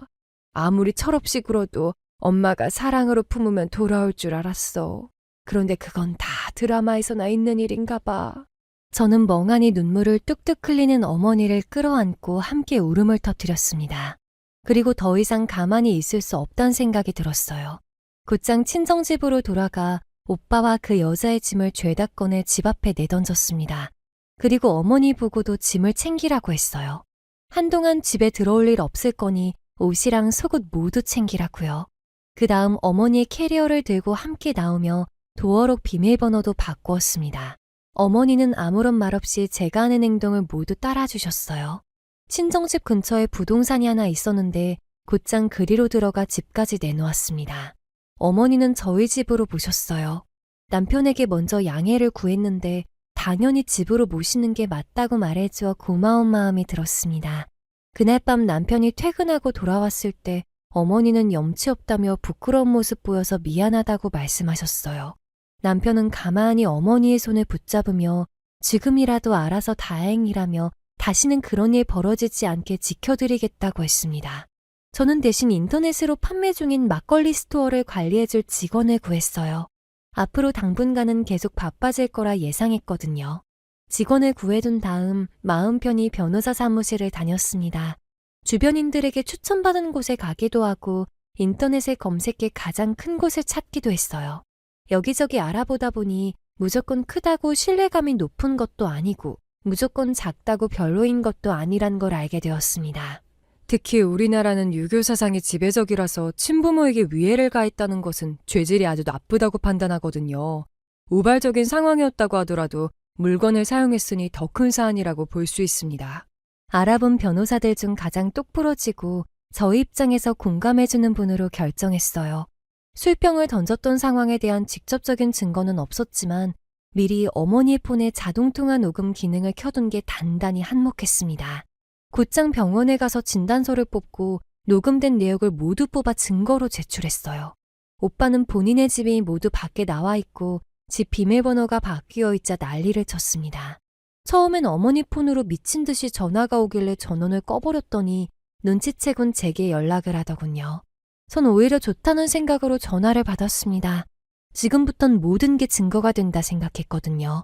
아무리 철없이 굴어도 엄마가 사랑으로 품으면 돌아올 줄 알았어. 그런데 그건 다 드라마에서나 있는 일인가 봐. 저는 멍하니 눈물을 뚝뚝 흘리는 어머니를 끌어안고 함께 울음을 터뜨렸습니다. 그리고 더 이상 가만히 있을 수 없다는 생각이 들었어요. 곧장 친정집으로 돌아가 오빠와 그 여자의 짐을 죄다 꺼내 집 앞에 내던졌습니다. 그리고 어머니 보고도 짐을 챙기라고 했어요. 한동안 집에 들어올 일 없을 거니 옷이랑 속옷 모두 챙기라고요. 그 다음 어머니의 캐리어를 들고 함께 나오며 도어록 비밀번호도 바꾸었습니다. 어머니는 아무런 말 없이 제가 하는 행동을 모두 따라주셨어요. 친정집 근처에 부동산이 하나 있었는데 곧장 그리로 들어가 집까지 내놓았습니다. 어머니는 저희 집으로 모셨어요. 남편에게 먼저 양해를 구했는데 당연히 집으로 모시는 게 맞다고 말해주어 고마운 마음이 들었습니다. 그날 밤 남편이 퇴근하고 돌아왔을 때 어머니는 염치 없다며 부끄러운 모습 보여서 미안하다고 말씀하셨어요. 남편은 가만히 어머니의 손을 붙잡으며 지금이라도 알아서 다행이라며 다시는 그런 일 벌어지지 않게 지켜드리겠다고 했습니다. 저는 대신 인터넷으로 판매 중인 막걸리 스토어를 관리해줄 직원을 구했어요. 앞으로 당분간은 계속 바빠질 거라 예상했거든요. 직원을 구해둔 다음 마음 편히 변호사 사무실을 다녔습니다. 주변인들에게 추천받은 곳에 가기도 하고 인터넷에 검색해 가장 큰 곳을 찾기도 했어요. 여기저기 알아보다 보니 무조건 크다고 신뢰감이 높은 것도 아니고 무조건 작다고 별로인 것도 아니란 걸 알게 되었습니다. 특히 우리나라는 유교 사상이 지배적이라서 친부모에게 위해를 가했다는 것은 죄질이 아주 나쁘다고 판단하거든요. 우발적인 상황이었다고 하더라도 물건을 사용했으니 더 큰 사안이라고 볼 수 있습니다. 알아본 변호사들 중 가장 똑부러지고 저희 입장에서 공감해주는 분으로 결정했어요. 술병을 던졌던 상황에 대한 직접적인 증거는 없었지만 미리 어머니의 폰에 자동통화 녹음 기능을 켜둔 게 단단히 한몫했습니다. 곧장 병원에 가서 진단서를 뽑고 녹음된 내역을 모두 뽑아 증거로 제출했어요. 오빠는 본인의 집이 모두 밖에 나와 있고 집 비밀번호가 바뀌어 있자 난리를 쳤습니다. 처음엔 어머니 폰으로 미친 듯이 전화가 오길래 전원을 꺼버렸더니 눈치채곤 제게 연락을 하더군요. 전 오히려 좋다는 생각으로 전화를 받았습니다. 지금부턴 모든 게 증거가 된다 생각했거든요.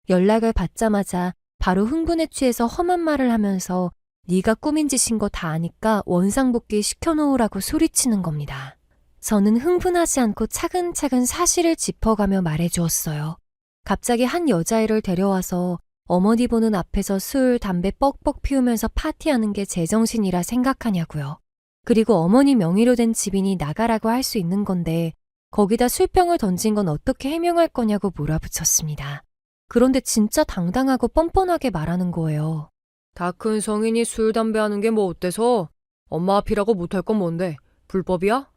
연락을 받자마자 바로 흥분에 취해서 험한 말을 하면서 네가 꾸민 짓인 거 다 아니까 원상복귀 시켜놓으라고 소리치는 겁니다. 저는 흥분하지 않고 차근차근 사실을 짚어가며 말해주었어요. 갑자기 한 여자애를 데려와서 어머니 보는 앞에서 술, 담배 뻑뻑 피우면서 파티하는 게 제정신이라 생각하냐고요. 그리고 어머니 명의로 된 집이니 나가라고 할 수 있는 건데 거기다 술병을 던진 건 어떻게 해명할 거냐고 몰아붙였습니다. 그런데 진짜 당당하고 뻔뻔하게 말하는 거예요. 다 큰 성인이 술, 담배 하는 게 뭐 어때서? 엄마 앞이라고 못할 건 뭔데? 불법이야?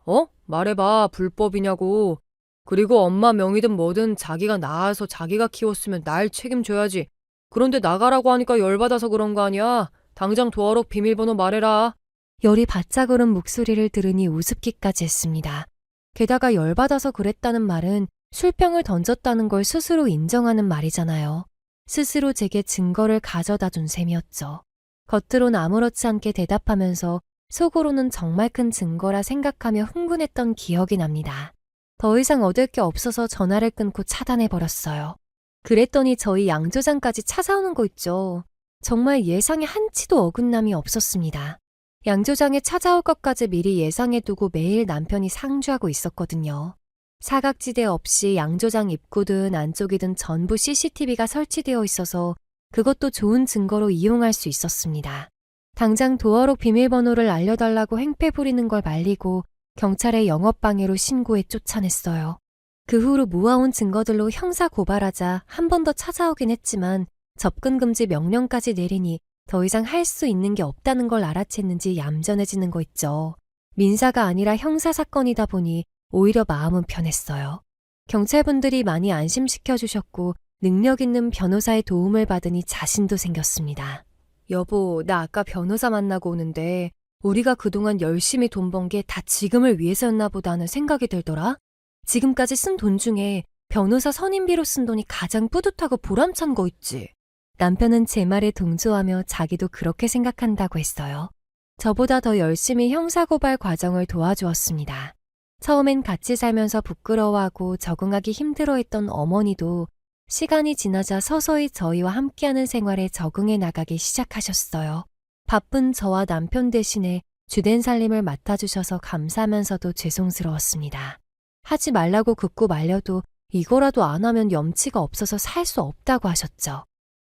말해봐, 불법이냐고. 그리고 엄마 명의든 뭐든 자기가 낳아서 자기가 키웠으면 날 책임져야지. 그런데 나가라고 하니까 열받아서 그런 거 아니야? 당장 도어록 비밀번호 말해라. 열이 바짝 오른 목소리를 들으니 우습기까지 했습니다. 게다가 열받아서 그랬다는 말은 술병을 던졌다는 걸 스스로 인정하는 말이잖아요. 스스로 제게 증거를 가져다 준 셈이었죠. 겉으론 아무렇지 않게 대답하면서 속으로는 정말 큰 증거라 생각하며 흥분했던 기억이 납니다. 더 이상 얻을 게 없어서 전화를 끊고 차단해버렸어요. 그랬더니 저희 양조장까지 찾아오는 거 있죠. 정말 예상에 한치도 어긋남이 없었습니다. 양조장에 찾아올 것까지 미리 예상해두고 매일 남편이 상주하고 있었거든요. 사각지대 없이 양조장 입구든 안쪽이든 전부 CCTV가 설치되어 있어서 그것도 좋은 증거로 이용할 수 있었습니다. 당장 도어록 비밀번호를 알려달라고 행패 부리는 걸 말리고 경찰에 영업방해로 신고해 쫓아냈어요. 그 후로 모아온 증거들로 형사 고발하자 한 번 더 찾아오긴 했지만 접근금지 명령까지 내리니 더 이상 할 수 있는 게 없다는 걸 알아챘는지 얌전해지는 거 있죠. 민사가 아니라 형사사건이다 보니 오히려 마음은 편했어요. 경찰분들이 많이 안심시켜주셨고 능력 있는 변호사의 도움을 받으니 자신도 생겼습니다. 여보, 나 아까 변호사 만나고 오는데 우리가 그동안 열심히 돈 번 게 다 지금을 위해서였나 보다 하는 생각이 들더라. 지금까지 쓴 돈 중에 변호사 선임비로 쓴 돈이 가장 뿌듯하고 보람찬 거 있지. 남편은 제 말에 동조하며 자기도 그렇게 생각한다고 했어요. 저보다 더 열심히 형사고발 과정을 도와주었습니다. 처음엔 같이 살면서 부끄러워하고 적응하기 힘들어했던 어머니도 시간이 지나자 서서히 저희와 함께하는 생활에 적응해 나가기 시작하셨어요. 바쁜 저와 남편 대신에 주된 살림을 맡아주셔서 감사하면서도 죄송스러웠습니다. 하지 말라고 긋고 말려도 이거라도 안 하면 염치가 없어서 살 수 없다고 하셨죠.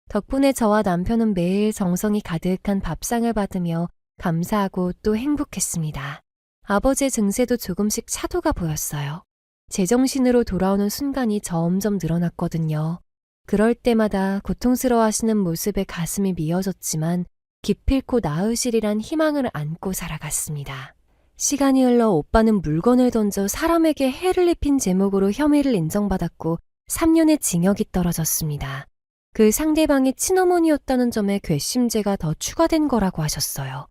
덕분에 저와 남편은 매일 정성이 가득한 밥상을 받으며 감사하고 또 행복했습니다. 아버지의 증세도 조금씩 차도가 보였어요. 제정신으로 돌아오는 순간이 점점 늘어났거든요. 그럴 때마다 고통스러워하시는 모습에 가슴이 미어졌지만 기필코 나으시리란 희망을 안고 살아갔습니다. 시간이 흘러 오빠는 물건을 던져 사람에게 해를 입힌 제목으로 혐의를 인정받았고 3년의 징역이 떨어졌습니다. 그 상대방이 친어머니였다는 점에 괘씸죄가 더 추가된 거라고 하셨어요.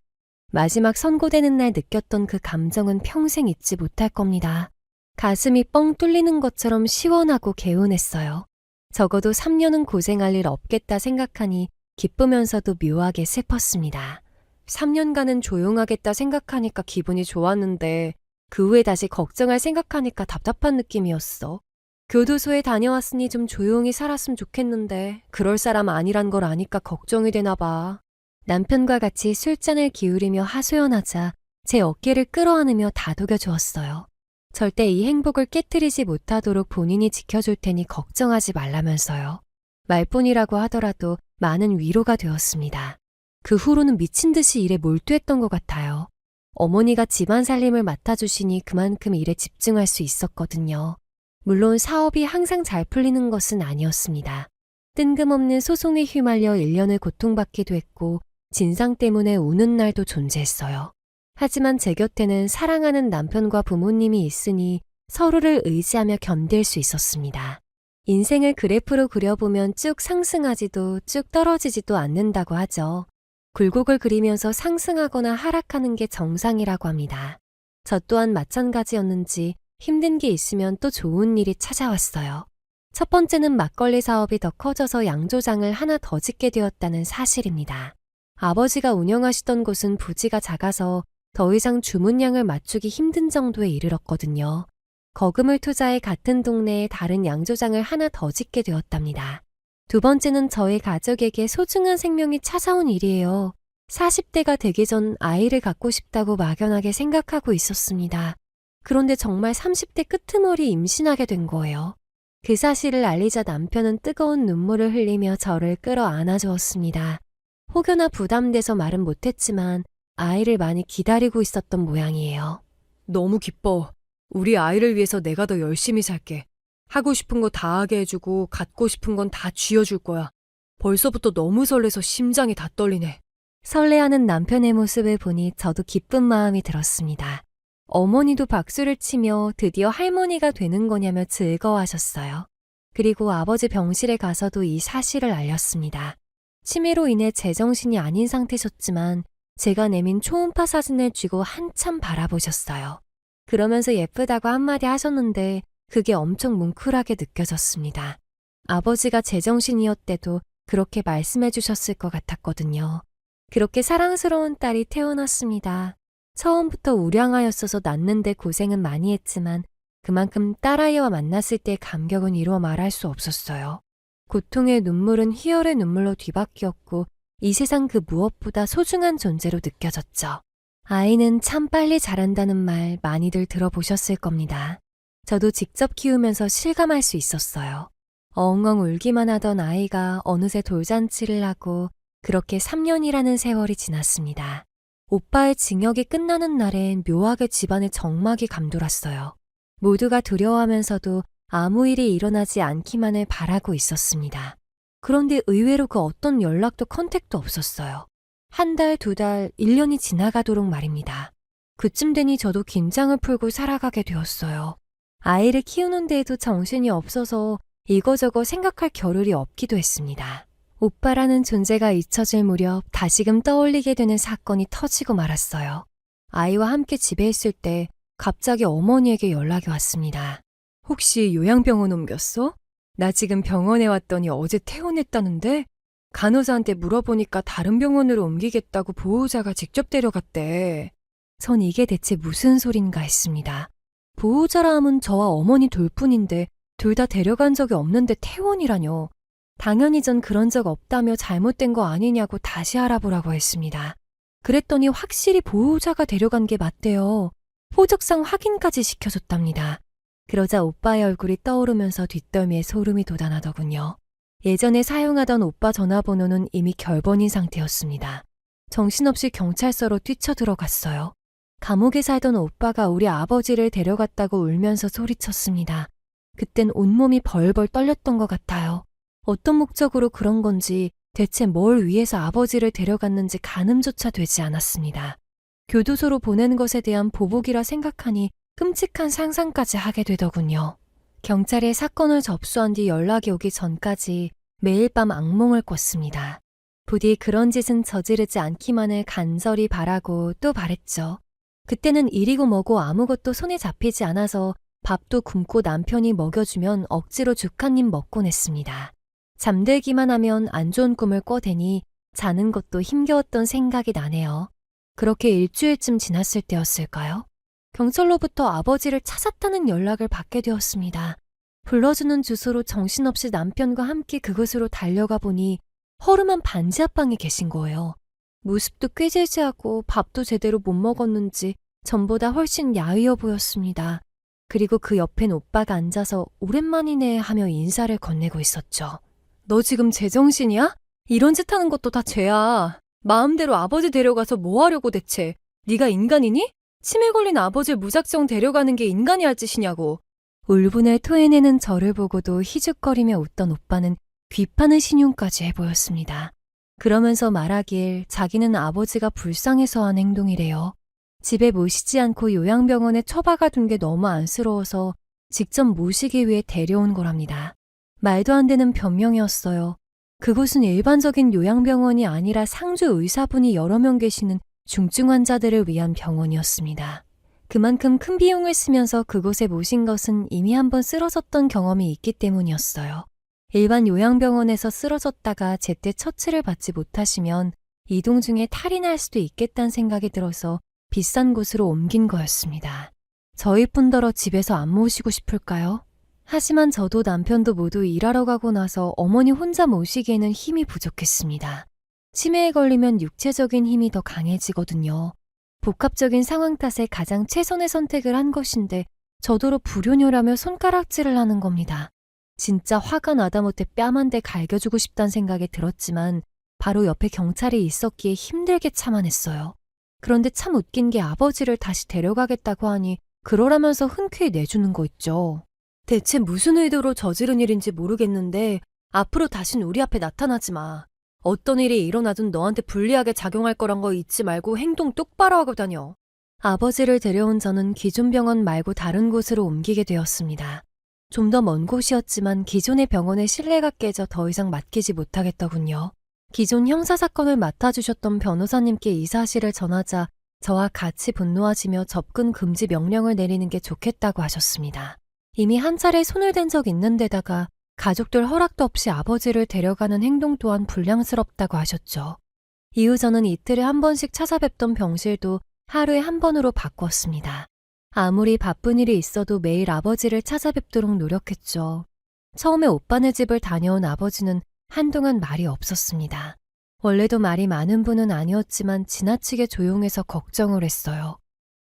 마지막 선고되는 날 느꼈던 그 감정은 평생 잊지 못할 겁니다. 가슴이 뻥 뚫리는 것처럼 시원하고 개운했어요. 적어도 3년은 고생할 일 없겠다 생각하니 기쁘면서도 묘하게 슬펐습니다. 3년간은 조용하겠다 생각하니까 기분이 좋았는데 그 후에 다시 걱정할 생각하니까 답답한 느낌이었어. 교도소에 다녀왔으니 좀 조용히 살았으면 좋겠는데 그럴 사람 아니란 걸 아니까 걱정이 되나 봐. 남편과 같이 술잔을 기울이며 하소연하자 제 어깨를 끌어안으며 다독여 주었어요. 절대 이 행복을 깨뜨리지 못하도록 본인이 지켜줄 테니 걱정하지 말라면서요. 말뿐이라고 하더라도 많은 위로가 되었습니다. 그 후로는 미친 듯이 일에 몰두했던 것 같아요. 어머니가 집안 살림을 맡아주시니 그만큼 일에 집중할 수 있었거든요. 물론 사업이 항상 잘 풀리는 것은 아니었습니다. 뜬금없는 소송에 휘말려 1년을 고통받기도 했고 진상 때문에 우는 날도 존재했어요. 하지만 제 곁에는 사랑하는 남편과 부모님이 있으니 서로를 의지하며 견딜 수 있었습니다. 인생을 그래프로 그려보면 쭉 상승하지도 쭉 떨어지지도 않는다고 하죠. 굴곡을 그리면서 상승하거나 하락하는 게 정상이라고 합니다. 저 또한 마찬가지였는지 힘든 게 있으면 또 좋은 일이 찾아왔어요. 첫 번째는 막걸리 사업이 더 커져서 양조장을 하나 더 짓게 되었다는 사실입니다. 아버지가 운영하시던 곳은 부지가 작아서 더 이상 주문량을 맞추기 힘든 정도에 이르렀거든요. 거금을 투자해 같은 동네에 다른 양조장을 하나 더 짓게 되었답니다. 두 번째는 저희 가족에게 소중한 생명이 찾아온 일이에요. 40대가 되기 전 아이를 갖고 싶다고 막연하게 생각하고 있었습니다. 그런데 정말 30대 끄트머리 임신하게 된 거예요. 그 사실을 알리자 남편은 뜨거운 눈물을 흘리며 저를 끌어안아 주었습니다. 혹여나 부담돼서 말은 못했지만 아이를 많이 기다리고 있었던 모양이에요. 너무 기뻐. 우리 아이를 위해서 내가 더 열심히 살게. 하고 싶은 거 다 하게 해주고 갖고 싶은 건 다 쥐어줄 거야. 벌써부터 너무 설레서 심장이 다 떨리네. 설레하는 남편의 모습을 보니 저도 기쁜 마음이 들었습니다. 어머니도 박수를 치며 드디어 할머니가 되는 거냐며 즐거워하셨어요. 그리고 아버지 병실에 가서도 이 사실을 알렸습니다. 치매로 인해 제정신이 아닌 상태셨지만 제가 내민 초음파 사진을 쥐고 한참 바라보셨어요. 그러면서 예쁘다고 한마디 하셨는데 그게 엄청 뭉클하게 느껴졌습니다. 아버지가 제정신이었대도 그렇게 말씀해 주셨을 것 같았거든요. 그렇게 사랑스러운 딸이 태어났습니다. 처음부터 우량아였어서 낳는데 고생은 많이 했지만 그만큼 딸아이와 만났을 때의 감격은 이루어 말할 수 없었어요. 고통의 눈물은 희열의 눈물로 뒤바뀌었고 이 세상 그 무엇보다 소중한 존재로 느껴졌죠. 아이는 참 빨리 자란다는 말 많이들 들어보셨을 겁니다. 저도 직접 키우면서 실감할 수 있었어요. 엉엉 울기만 하던 아이가 어느새 돌잔치를 하고 그렇게 3년이라는 세월이 지났습니다. 오빠의 징역이 끝나는 날엔 묘하게 집안에 정막이 감돌았어요. 모두가 두려워하면서도 아무 일이 일어나지 않기만을 바라고 있었습니다. 그런데 의외로 그 어떤 연락도 컨택도 없었어요. 한 달, 두 달, 1년이 지나가도록 말입니다. 그쯤 되니 저도 긴장을 풀고 살아가게 되었어요. 아이를 키우는 데에도 정신이 없어서 이거저거 생각할 겨를이 없기도 했습니다. 오빠라는 존재가 잊혀질 무렵 다시금 떠올리게 되는 사건이 터지고 말았어요. 아이와 함께 집에 있을 때 갑자기 어머니에게 연락이 왔습니다. 혹시 요양병원 옮겼어? 나 지금 병원에 왔더니 어제 퇴원했다는데? 간호사한테 물어보니까 다른 병원으로 옮기겠다고 보호자가 직접 데려갔대. 전 이게 대체 무슨 소린가 했습니다. 보호자라 함은 저와 어머니 둘뿐인데 둘 다 데려간 적이 없는데 퇴원이라뇨. 당연히 전 그런 적 없다며 잘못된 거 아니냐고 다시 알아보라고 했습니다. 그랬더니 확실히 보호자가 데려간 게 맞대요. 호적상 확인까지 시켜줬답니다. 그러자 오빠의 얼굴이 떠오르면서 뒷덜미에 소름이 돋아나더군요. 예전에 사용하던 오빠 전화번호는 이미 결번인 상태였습니다. 정신없이 경찰서로 뛰쳐들어갔어요. 감옥에 살던 오빠가 우리 아버지를 데려갔다고 울면서 소리쳤습니다. 그땐 온몸이 벌벌 떨렸던 것 같아요. 어떤 목적으로 그런 건지 대체 뭘 위해서 아버지를 데려갔는지 가늠조차 되지 않았습니다. 교도소로 보낸 것에 대한 보복이라 생각하니 끔찍한 상상까지 하게 되더군요. 경찰에 사건을 접수한 뒤 연락이 오기 전까지 매일 밤 악몽을 꿨습니다. 부디 그런 짓은 저지르지 않기만을 간절히 바라고 또 바랬죠. 그때는 일이고 뭐고 아무것도 손에 잡히지 않아서 밥도 굶고 남편이 먹여주면 억지로 죽 한 입 먹곤 했습니다. 잠들기만 하면 안 좋은 꿈을 꿔대니 자는 것도 힘겨웠던 생각이 나네요. 그렇게 일주일쯤 지났을 때였을까요? 경찰로부터 아버지를 찾았다는 연락을 받게 되었습니다. 불러주는 주소로 정신없이 남편과 함께 그곳으로 달려가 보니 허름한 반지 앞방에 계신 거예요. 모습도 꾀질지하고 밥도 제대로 못 먹었는지 전보다 훨씬 야위어 보였습니다. 그리고 그 옆엔 오빠가 앉아서 오랜만이네 하며 인사를 건네고 있었죠. 너 지금 제정신이야? 이런 짓 하는 것도 다 죄야. 마음대로 아버지 데려가서 뭐 하려고 대체. 네가 인간이니? 치매 걸린 아버지를 무작정 데려가는 게 인간이 할 짓이냐고. 울분을 토해내는 저를 보고도 희죽거리며 웃던 오빠는 귀파는 신용까지 해보였습니다. 그러면서 말하길 자기는 아버지가 불쌍해서 한 행동이래요. 집에 모시지 않고 요양병원에 처박아 둔 게 너무 안쓰러워서 직접 모시기 위해 데려온 거랍니다. 말도 안 되는 변명이었어요. 그곳은 일반적인 요양병원이 아니라 상주 의사분이 여러 명 계시는 중증 환자들을 위한 병원이었습니다. 그만큼 큰 비용을 쓰면서 그곳에 모신 것은 이미 한번 쓰러졌던 경험이 있기 때문이었어요. 일반 요양병원에서 쓰러졌다가 제때 처치를 받지 못하시면 이동 중에 탈이 날 수도 있겠다는 생각이 들어서 비싼 곳으로 옮긴 거였습니다. 저희 뿐더러 집에서 안 모시고 싶을까요? 하지만 저도 남편도 모두 일하러 가고 나서 어머니 혼자 모시기에는 힘이 부족했습니다. 치매에 걸리면 육체적인 힘이 더 강해지거든요. 복합적인 상황 탓에 가장 최선의 선택을 한 것인데 저더러 불효녀라며 손가락질을 하는 겁니다. 진짜 화가 나다 못해 뺨 한 대 갈겨주고 싶다는 생각이 들었지만 바로 옆에 경찰이 있었기에 힘들게 참아냈어요. 그런데 참 웃긴 게 아버지를 다시 데려가겠다고 하니 그러라면서 흔쾌히 내주는 거 있죠. 대체 무슨 의도로 저지른 일인지 모르겠는데 앞으로 다신 우리 앞에 나타나지 마. 어떤 일이 일어나든 너한테 불리하게 작용할 거란 거 잊지 말고 행동 똑바로 하고 다녀. 아버지를 데려온 저는 기존 병원 말고 다른 곳으로 옮기게 되었습니다. 좀 더 먼 곳이었지만 기존의 병원의 신뢰가 깨져 더 이상 맡기지 못하겠더군요. 기존 형사사건을 맡아주셨던 변호사님께 이 사실을 전하자 저와 같이 분노하시며 접근 금지 명령을 내리는 게 좋겠다고 하셨습니다. 이미 한 차례 손을 댄 적 있는 데다가 가족들 허락도 없이 아버지를 데려가는 행동 또한 불량스럽다고 하셨죠. 이후 저는 이틀에 한 번씩 찾아뵙던 병실도 하루에 한 번으로 바꿨습니다. 아무리 바쁜 일이 있어도 매일 아버지를 찾아뵙도록 노력했죠. 처음에 오빠네 집을 다녀온 아버지는 한동안 말이 없었습니다. 원래도 말이 많은 분은 아니었지만 지나치게 조용해서 걱정을 했어요.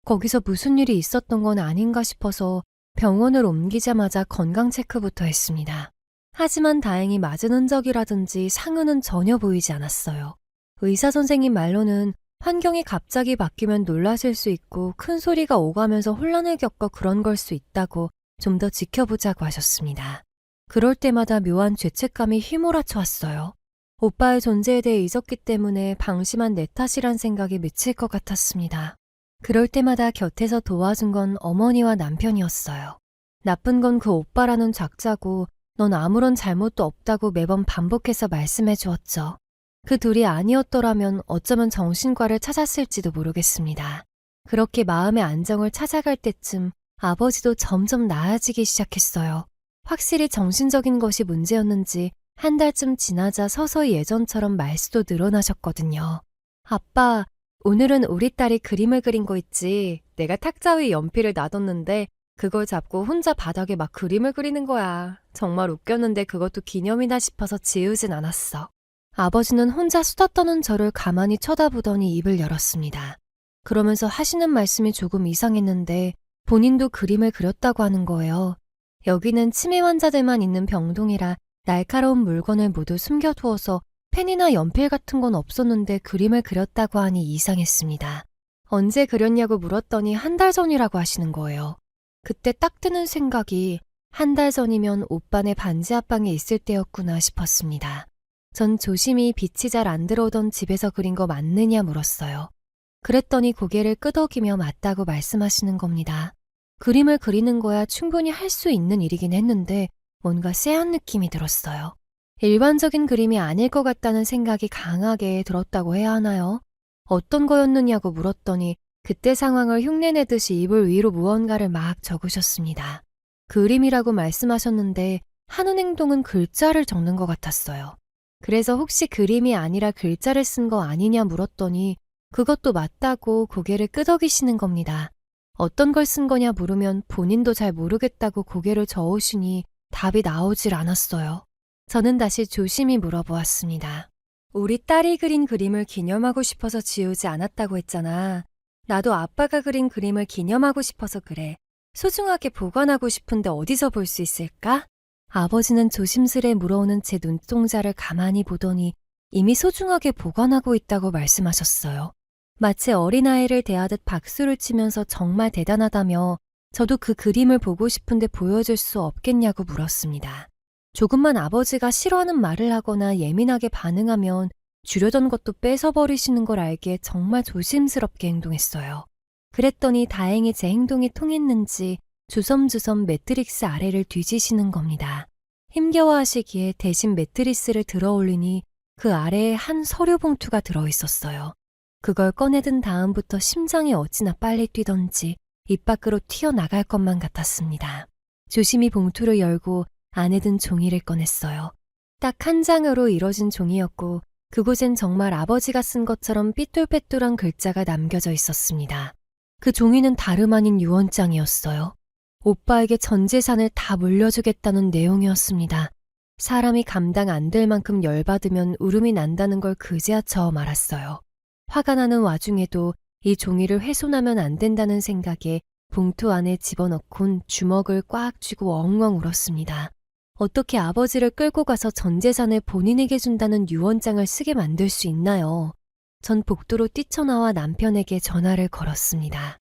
거기서 무슨 일이 있었던 건 아닌가 싶어서 병원을 옮기자마자 건강 체크부터 했습니다. 하지만 다행히 맞은 흔적이라든지 상흔은 전혀 보이지 않았어요. 의사 선생님 말로는 환경이 갑자기 바뀌면 놀라실 수 있고 큰 소리가 오가면서 혼란을 겪어 그런 걸 수 있다고 좀 더 지켜보자고 하셨습니다. 그럴 때마다 묘한 죄책감이 휘몰아쳐 왔어요. 오빠의 존재에 대해 잊었기 때문에 방심한 내 탓이란 생각이 미칠 것 같았습니다. 그럴 때마다 곁에서 도와준 건 어머니와 남편이었어요. 나쁜 건 그 오빠라는 작자고 넌 아무런 잘못도 없다고 매번 반복해서 말씀해 주었죠. 그 둘이 아니었더라면 어쩌면 정신과를 찾았을지도 모르겠습니다. 그렇게 마음의 안정을 찾아갈 때쯤 아버지도 점점 나아지기 시작했어요. 확실히 정신적인 것이 문제였는지 한 달쯤 지나자 서서히 예전처럼 말수도 늘어나셨거든요. 아빠, 오늘은 우리 딸이 그림을 그린 거 있지. 내가 탁자 위에 연필을 놔뒀는데 그걸 잡고 혼자 바닥에 막 그림을 그리는 거야. 정말 웃겼는데 그것도 기념이다 싶어서 지우진 않았어. 아버지는 혼자 수다 떠는 저를 가만히 쳐다보더니 입을 열었습니다. 그러면서 하시는 말씀이 조금 이상했는데 본인도 그림을 그렸다고 하는 거예요. 여기는 치매 환자들만 있는 병동이라 날카로운 물건을 모두 숨겨두어서 펜이나 연필 같은 건 없었는데 그림을 그렸다고 하니 이상했습니다. 언제 그렸냐고 물었더니 한 달 전이라고 하시는 거예요. 그때 딱 드는 생각이 한 달 전이면 오빠네 반지 앞방에 있을 때였구나 싶었습니다. 전 조심히 빛이 잘 안 들어오던 집에서 그린 거 맞느냐 물었어요. 그랬더니 고개를 끄덕이며 맞다고 말씀하시는 겁니다. 그림을 그리는 거야 충분히 할 수 있는 일이긴 했는데 뭔가 쎄한 느낌이 들었어요. 일반적인 그림이 아닐 것 같다는 생각이 강하게 들었다고 해야 하나요? 어떤 거였느냐고 물었더니 그때 상황을 흉내내듯이 이불 위로 무언가를 막 적으셨습니다. 그림이라고 말씀하셨는데 하는 행동은 글자를 적는 것 같았어요. 그래서 혹시 그림이 아니라 글자를 쓴 거 아니냐 물었더니 그것도 맞다고 고개를 끄덕이시는 겁니다. 어떤 걸 쓴 거냐 물으면 본인도 잘 모르겠다고 고개를 저으시니 답이 나오질 않았어요. 저는 다시 조심히 물어보았습니다. 우리 딸이 그린 그림을 기념하고 싶어서 지우지 않았다고 했잖아. 나도 아빠가 그린 그림을 기념하고 싶어서 그래. 소중하게 보관하고 싶은데 어디서 볼 수 있을까? 아버지는 조심스레 물어오는 제 눈동자를 가만히 보더니 이미 소중하게 보관하고 있다고 말씀하셨어요. 마치 어린아이를 대하듯 박수를 치면서 정말 대단하다며 저도 그 그림을 보고 싶은데 보여줄 수 없겠냐고 물었습니다. 조금만 아버지가 싫어하는 말을 하거나 예민하게 반응하면 주려던 것도 뺏어버리시는 걸 알기에 정말 조심스럽게 행동했어요. 그랬더니 다행히 제 행동이 통했는지 주섬주섬 매트리스 아래를 뒤지시는 겁니다. 힘겨워하시기에 대신 매트리스를 들어 올리니 그 아래에 한 서류 봉투가 들어있었어요. 그걸 꺼내든 다음부터 심장이 어찌나 빨리 뛰던지 입 밖으로 튀어나갈 것만 같았습니다. 조심히 봉투를 열고 안에 든 종이를 꺼냈어요. 딱 한 장으로 이뤄진 종이였고 그곳엔 정말 아버지가 쓴 것처럼 삐뚤빼뚤한 글자가 남겨져 있었습니다. 그 종이는 다름 아닌 유언장이었어요. 오빠에게 전 재산을 다 물려주겠다는 내용이었습니다. 사람이 감당 안 될 만큼 열받으면 울음이 난다는 걸 그제야 처음 알았어요. 화가 나는 와중에도 이 종이를 훼손하면 안 된다는 생각에 봉투 안에 집어넣곤 주먹을 꽉 쥐고 엉엉 울었습니다. 어떻게 아버지를 끌고 가서 전 재산을 본인에게 준다는 유언장을 쓰게 만들 수 있나요? 전 복도로 뛰쳐나와 남편에게 전화를 걸었습니다.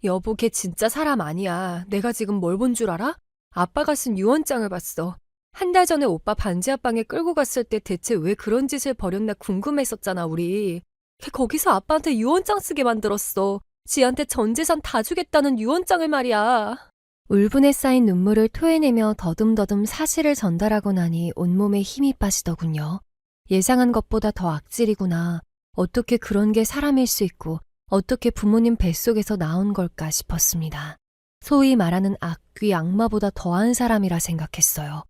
여보, 걔 진짜 사람 아니야. 내가 지금 뭘 본 줄 알아? 아빠가 쓴 유언장을 봤어. 한 달 전에 오빠 반지 앞방에 끌고 갔을 때 대체 왜 그런 짓을 벌였나 궁금했었잖아, 우리. 걔 거기서 아빠한테 유언장 쓰게 만들었어. 지한테 전 재산 다 주겠다는 유언장을 말이야. 울분에 쌓인 눈물을 토해내며 더듬더듬 사실을 전달하고 나니 온몸에 힘이 빠지더군요. 예상한 것보다 더 악질이구나. 어떻게 그런 게 사람일 수 있고 어떻게 부모님 뱃속에서 나온 걸까 싶었습니다. 소위 말하는 악귀 악마보다 더한 사람이라 생각했어요.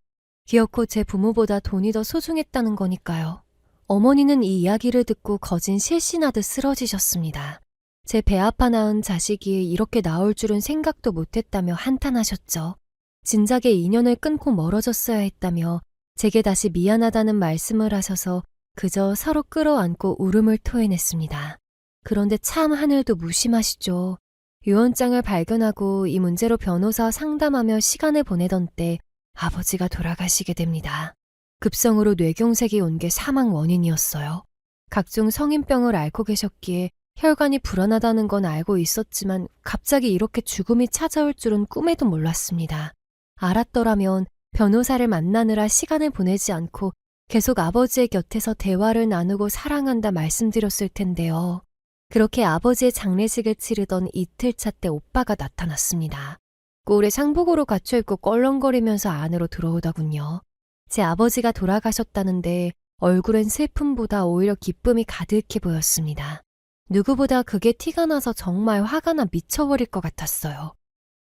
기어코 제 부모보다 돈이 더 소중했다는 거니까요. 어머니는 이 이야기를 듣고 거진 실신하듯 쓰러지셨습니다. 제 배 아파 낳은 자식이 이렇게 나올 줄은 생각도 못했다며 한탄하셨죠. 진작에 인연을 끊고 멀어졌어야 했다며 제게 다시 미안하다는 말씀을 하셔서 그저 서로 끌어안고 울음을 토해냈습니다. 그런데 참 하늘도 무심하시죠. 유언장을 발견하고 이 문제로 변호사와 상담하며 시간을 보내던 때 아버지가 돌아가시게 됩니다. 급성으로 뇌경색이 온 게 사망 원인이었어요. 각종 성인병을 앓고 계셨기에 혈관이 불안하다는 건 알고 있었지만 갑자기 이렇게 죽음이 찾아올 줄은 꿈에도 몰랐습니다. 알았더라면 변호사를 만나느라 시간을 보내지 않고 계속 아버지의 곁에서 대화를 나누고 사랑한다 말씀드렸을 텐데요. 그렇게 아버지의 장례식을 치르던 이틀차 때 오빠가 나타났습니다. 꼴에 상복으로 갖춰입고 껄렁거리면서 안으로 들어오더군요. 제 아버지가 돌아가셨다는데 얼굴엔 슬픔보다 오히려 기쁨이 가득해 보였습니다. 누구보다 그게 티가 나서 정말 화가 나 미쳐버릴 것 같았어요.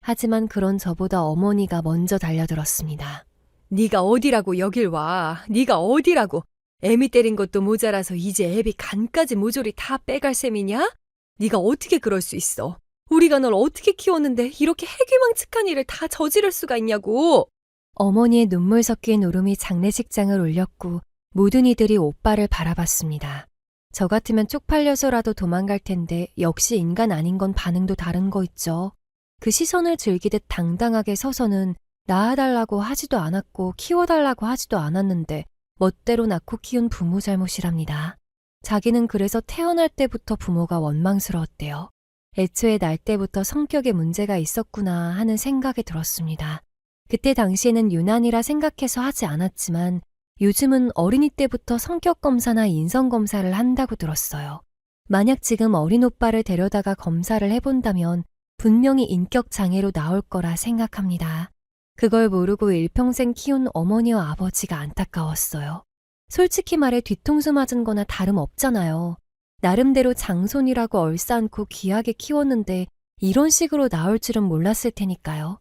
하지만 그런 저보다 어머니가 먼저 달려들었습니다. 네가 어디라고 여길 와. 네가 어디라고. 애미 때린 것도 모자라서 이제 애비 간까지 모조리 다 빼갈 셈이냐? 네가 어떻게 그럴 수 있어. 우리가 널 어떻게 키웠는데 이렇게 해괴망측한 일을 다 저지를 수가 있냐고. 어머니의 눈물 섞인 울음이 장례식장을 울렸고 모든 이들이 오빠를 바라봤습니다. 저 같으면 쪽팔려서라도 도망갈 텐데 역시 인간 아닌 건 반응도 다른 거 있죠. 그 시선을 즐기듯 당당하게 서서는 낳아달라고 하지도 않았고 키워달라고 하지도 않았는데 멋대로 낳고 키운 부모 잘못이랍니다. 자기는 그래서 태어날 때부터 부모가 원망스러웠대요. 애초에 날 때부터 성격에 문제가 있었구나 하는 생각이 들었습니다. 그때 당시에는 유난이라 생각해서 하지 않았지만 요즘은 어린이 때부터 성격 검사나 인성 검사를 한다고 들었어요. 만약 지금 어린 오빠를 데려다가 검사를 해본다면 분명히 인격 장애로 나올 거라 생각합니다. 그걸 모르고 일평생 키운 어머니와 아버지가 안타까웠어요. 솔직히 말해 뒤통수 맞은 거나 다름없잖아요. 나름대로 장손이라고 얼싸안고 귀하게 키웠는데 이런 식으로 나올 줄은 몰랐을 테니까요.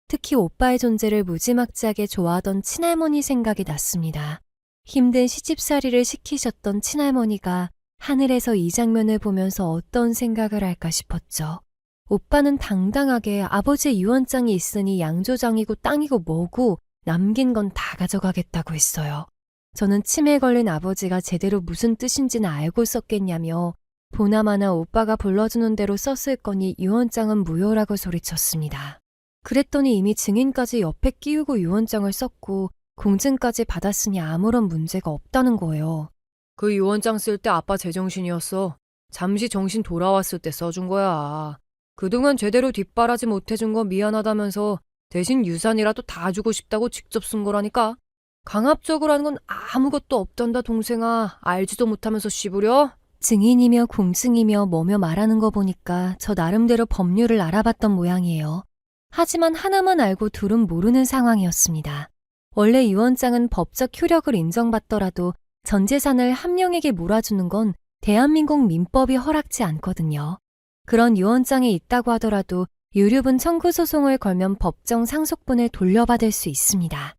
특히 오빠의 존재를 무지막지하게 좋아하던 친할머니 생각이 났습니다. 힘든 시집살이를 시키셨던 친할머니가 하늘에서 이 장면을 보면서 어떤 생각을 할까 싶었죠. 오빠는 당당하게 아버지의 유언장이 있으니 양조장이고 땅이고 뭐고 남긴 건 다 가져가겠다고 했어요. 저는 치매에 걸린 아버지가 제대로 무슨 뜻인지는 알고 썼겠냐며 보나마나 오빠가 불러주는 대로 썼을 거니 유언장은 무효라고 소리쳤습니다. 그랬더니 이미 증인까지 옆에 끼우고 유언장을 썼고 공증까지 받았으니 아무런 문제가 없다는 거예요. 그 유언장 쓸 때 아빠 제정신이었어. 잠시 정신 돌아왔을 때 써준 거야. 그동안 제대로 뒷바라지 못해준 거 미안하다면서 대신 유산이라도 다 주고 싶다고 직접 쓴 거라니까. 강압적으로 하는 건 아무것도 없단다 동생아. 알지도 못하면서 씹으려? 증인이며 공증이며 뭐며 말하는 거 보니까 저 나름대로 법률을 알아봤던 모양이에요. 하지만 하나만 알고 둘은 모르는 상황이었습니다. 원래 유언장은 법적 효력을 인정받더라도 전 재산을 한 명에게 몰아주는 건 대한민국 민법이 허락지 않거든요. 그런 유언장이 있다고 하더라도 유류분 청구 소송을 걸면 법정 상속분을 돌려받을 수 있습니다.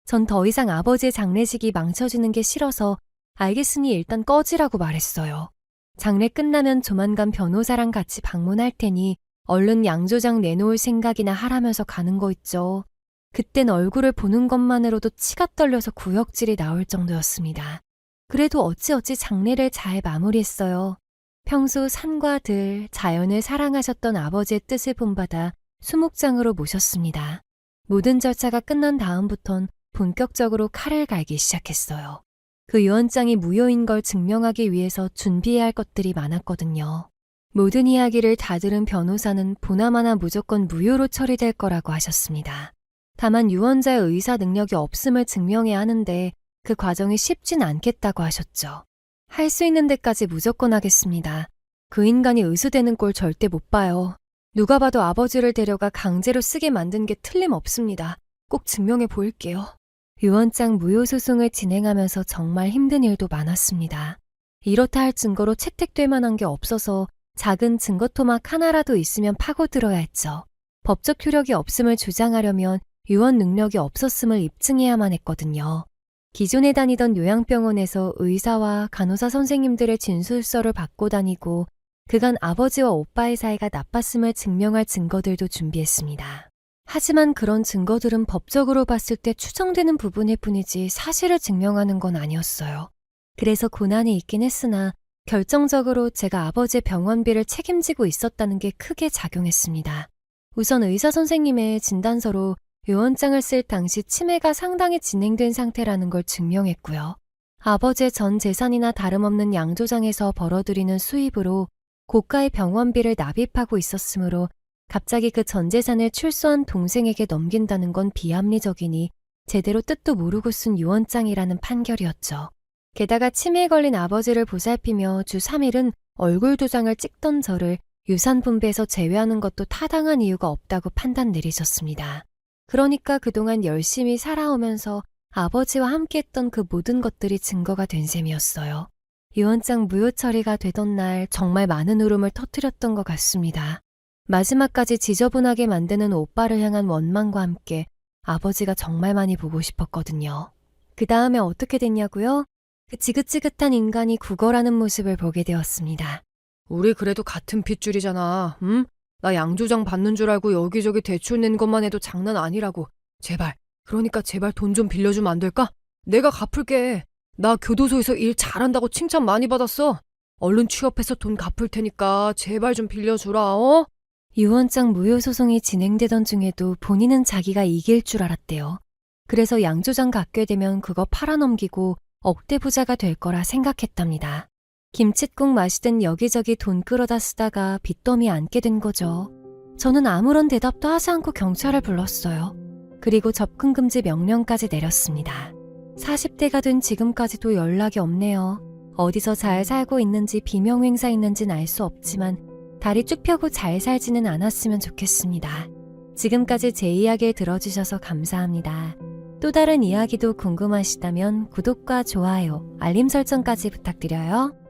전 더 이상 아버지의 장례식이 망쳐지는 게 싫어서 알겠으니 일단 꺼지라고 말했어요. 장례 끝나면 조만간 변호사랑 같이 방문할 테니 얼른 양조장 내놓을 생각이나 하라면서 가는 거 있죠. 그땐 얼굴을 보는 것만으로도 치가 떨려서 구역질이 나올 정도였습니다. 그래도 어찌어찌 장례를 잘 마무리했어요. 평소 산과 들, 자연을 사랑하셨던 아버지의 뜻을 본받아 수목장으로 모셨습니다. 모든 절차가 끝난 다음부턴 본격적으로 칼을 갈기 시작했어요. 그 유언장이 무효인 걸 증명하기 위해서 준비해야 할 것들이 많았거든요. 모든 이야기를 다 들은 변호사는 보나마나 무조건 무효로 처리될 거라고 하셨습니다. 다만 유언자의 의사 능력이 없음을 증명해야 하는데 그 과정이 쉽진 않겠다고 하셨죠. 할 수 있는 데까지 무조건 하겠습니다. 그 인간이 의수되는 꼴 절대 못 봐요. 누가 봐도 아버지를 데려가 강제로 쓰게 만든 게 틀림없습니다. 꼭 증명해 보일게요. 유언장 무효 소송을 진행하면서 정말 힘든 일도 많았습니다. 이렇다 할 증거로 채택될 만한 게 없어서 작은 증거 토막 하나라도 있으면 파고들어야 했죠. 법적 효력이 없음을 주장하려면 유언 능력이 없었음을 입증해야만 했거든요. 기존에 다니던 요양병원에서 의사와 간호사 선생님들의 진술서를 받고 다니고 그간 아버지와 오빠의 사이가 나빴음을 증명할 증거들도 준비했습니다. 하지만 그런 증거들은 법적으로 봤을 때 추정되는 부분일 뿐이지 사실을 증명하는 건 아니었어요. 그래서 고난이 있긴 했으나 결정적으로 제가 아버지의 병원비를 책임지고 있었다는 게 크게 작용했습니다. 우선 의사 선생님의 진단서로 유언장을 쓸 당시 치매가 상당히 진행된 상태라는 걸 증명했고요. 아버지의 전 재산이나 다름없는 양조장에서 벌어들이는 수입으로 고가의 병원비를 납입하고 있었으므로 갑자기 그 전 재산을 출소한 동생에게 넘긴다는 건 비합리적이니 제대로 뜻도 모르고 쓴 유언장이라는 판결이었죠. 게다가 치매에 걸린 아버지를 보살피며 주 3일은 얼굴 도장을 찍던 저를 유산 분배에서 제외하는 것도 타당한 이유가 없다고 판단 내리셨습니다. 그러니까 그동안 열심히 살아오면서 아버지와 함께했던 그 모든 것들이 증거가 된 셈이었어요. 유언장 무효 처리가 되던 날 정말 많은 울음을 터뜨렸던 것 같습니다. 마지막까지 지저분하게 만드는 오빠를 향한 원망과 함께 아버지가 정말 많이 보고 싶었거든요. 그 다음에 어떻게 됐냐고요? 그 지긋지긋한 인간이 구걸하는 모습을 보게 되었습니다. 우리 그래도 같은 핏줄이잖아. 응? 나 양조장 받는 줄 알고 여기저기 대출 낸 것만 해도 장난 아니라고. 제발. 그러니까 제발 돈 좀 빌려주면 안 될까? 내가 갚을게. 나 교도소에서 일 잘한다고 칭찬 많이 받았어. 얼른 취업해서 돈 갚을 테니까 제발 좀 빌려주라. 어? 유언장 무효 소송이 진행되던 중에도 본인은 자기가 이길 줄 알았대요. 그래서 양조장 갖게 되면 그거 팔아넘기고 억대 부자가 될 거라 생각했답니다. 김칫국 마시듯 여기저기 돈 끌어다 쓰다가 빚더미 앉게 된 거죠. 저는 아무런 대답도 하지 않고 경찰을 불렀어요. 그리고 접근금지 명령까지 내렸습니다. 40대가 된 지금까지도 연락이 없네요. 어디서 잘 살고 있는지 비명행사 있는지는 알 수 없지만 다리 쭉 펴고 잘 살지는 않았으면 좋겠습니다. 지금까지 제 이야기를 들어주셔서 감사합니다. 또 다른 이야기도 궁금하시다면 구독과 좋아요, 알림 설정까지 부탁드려요.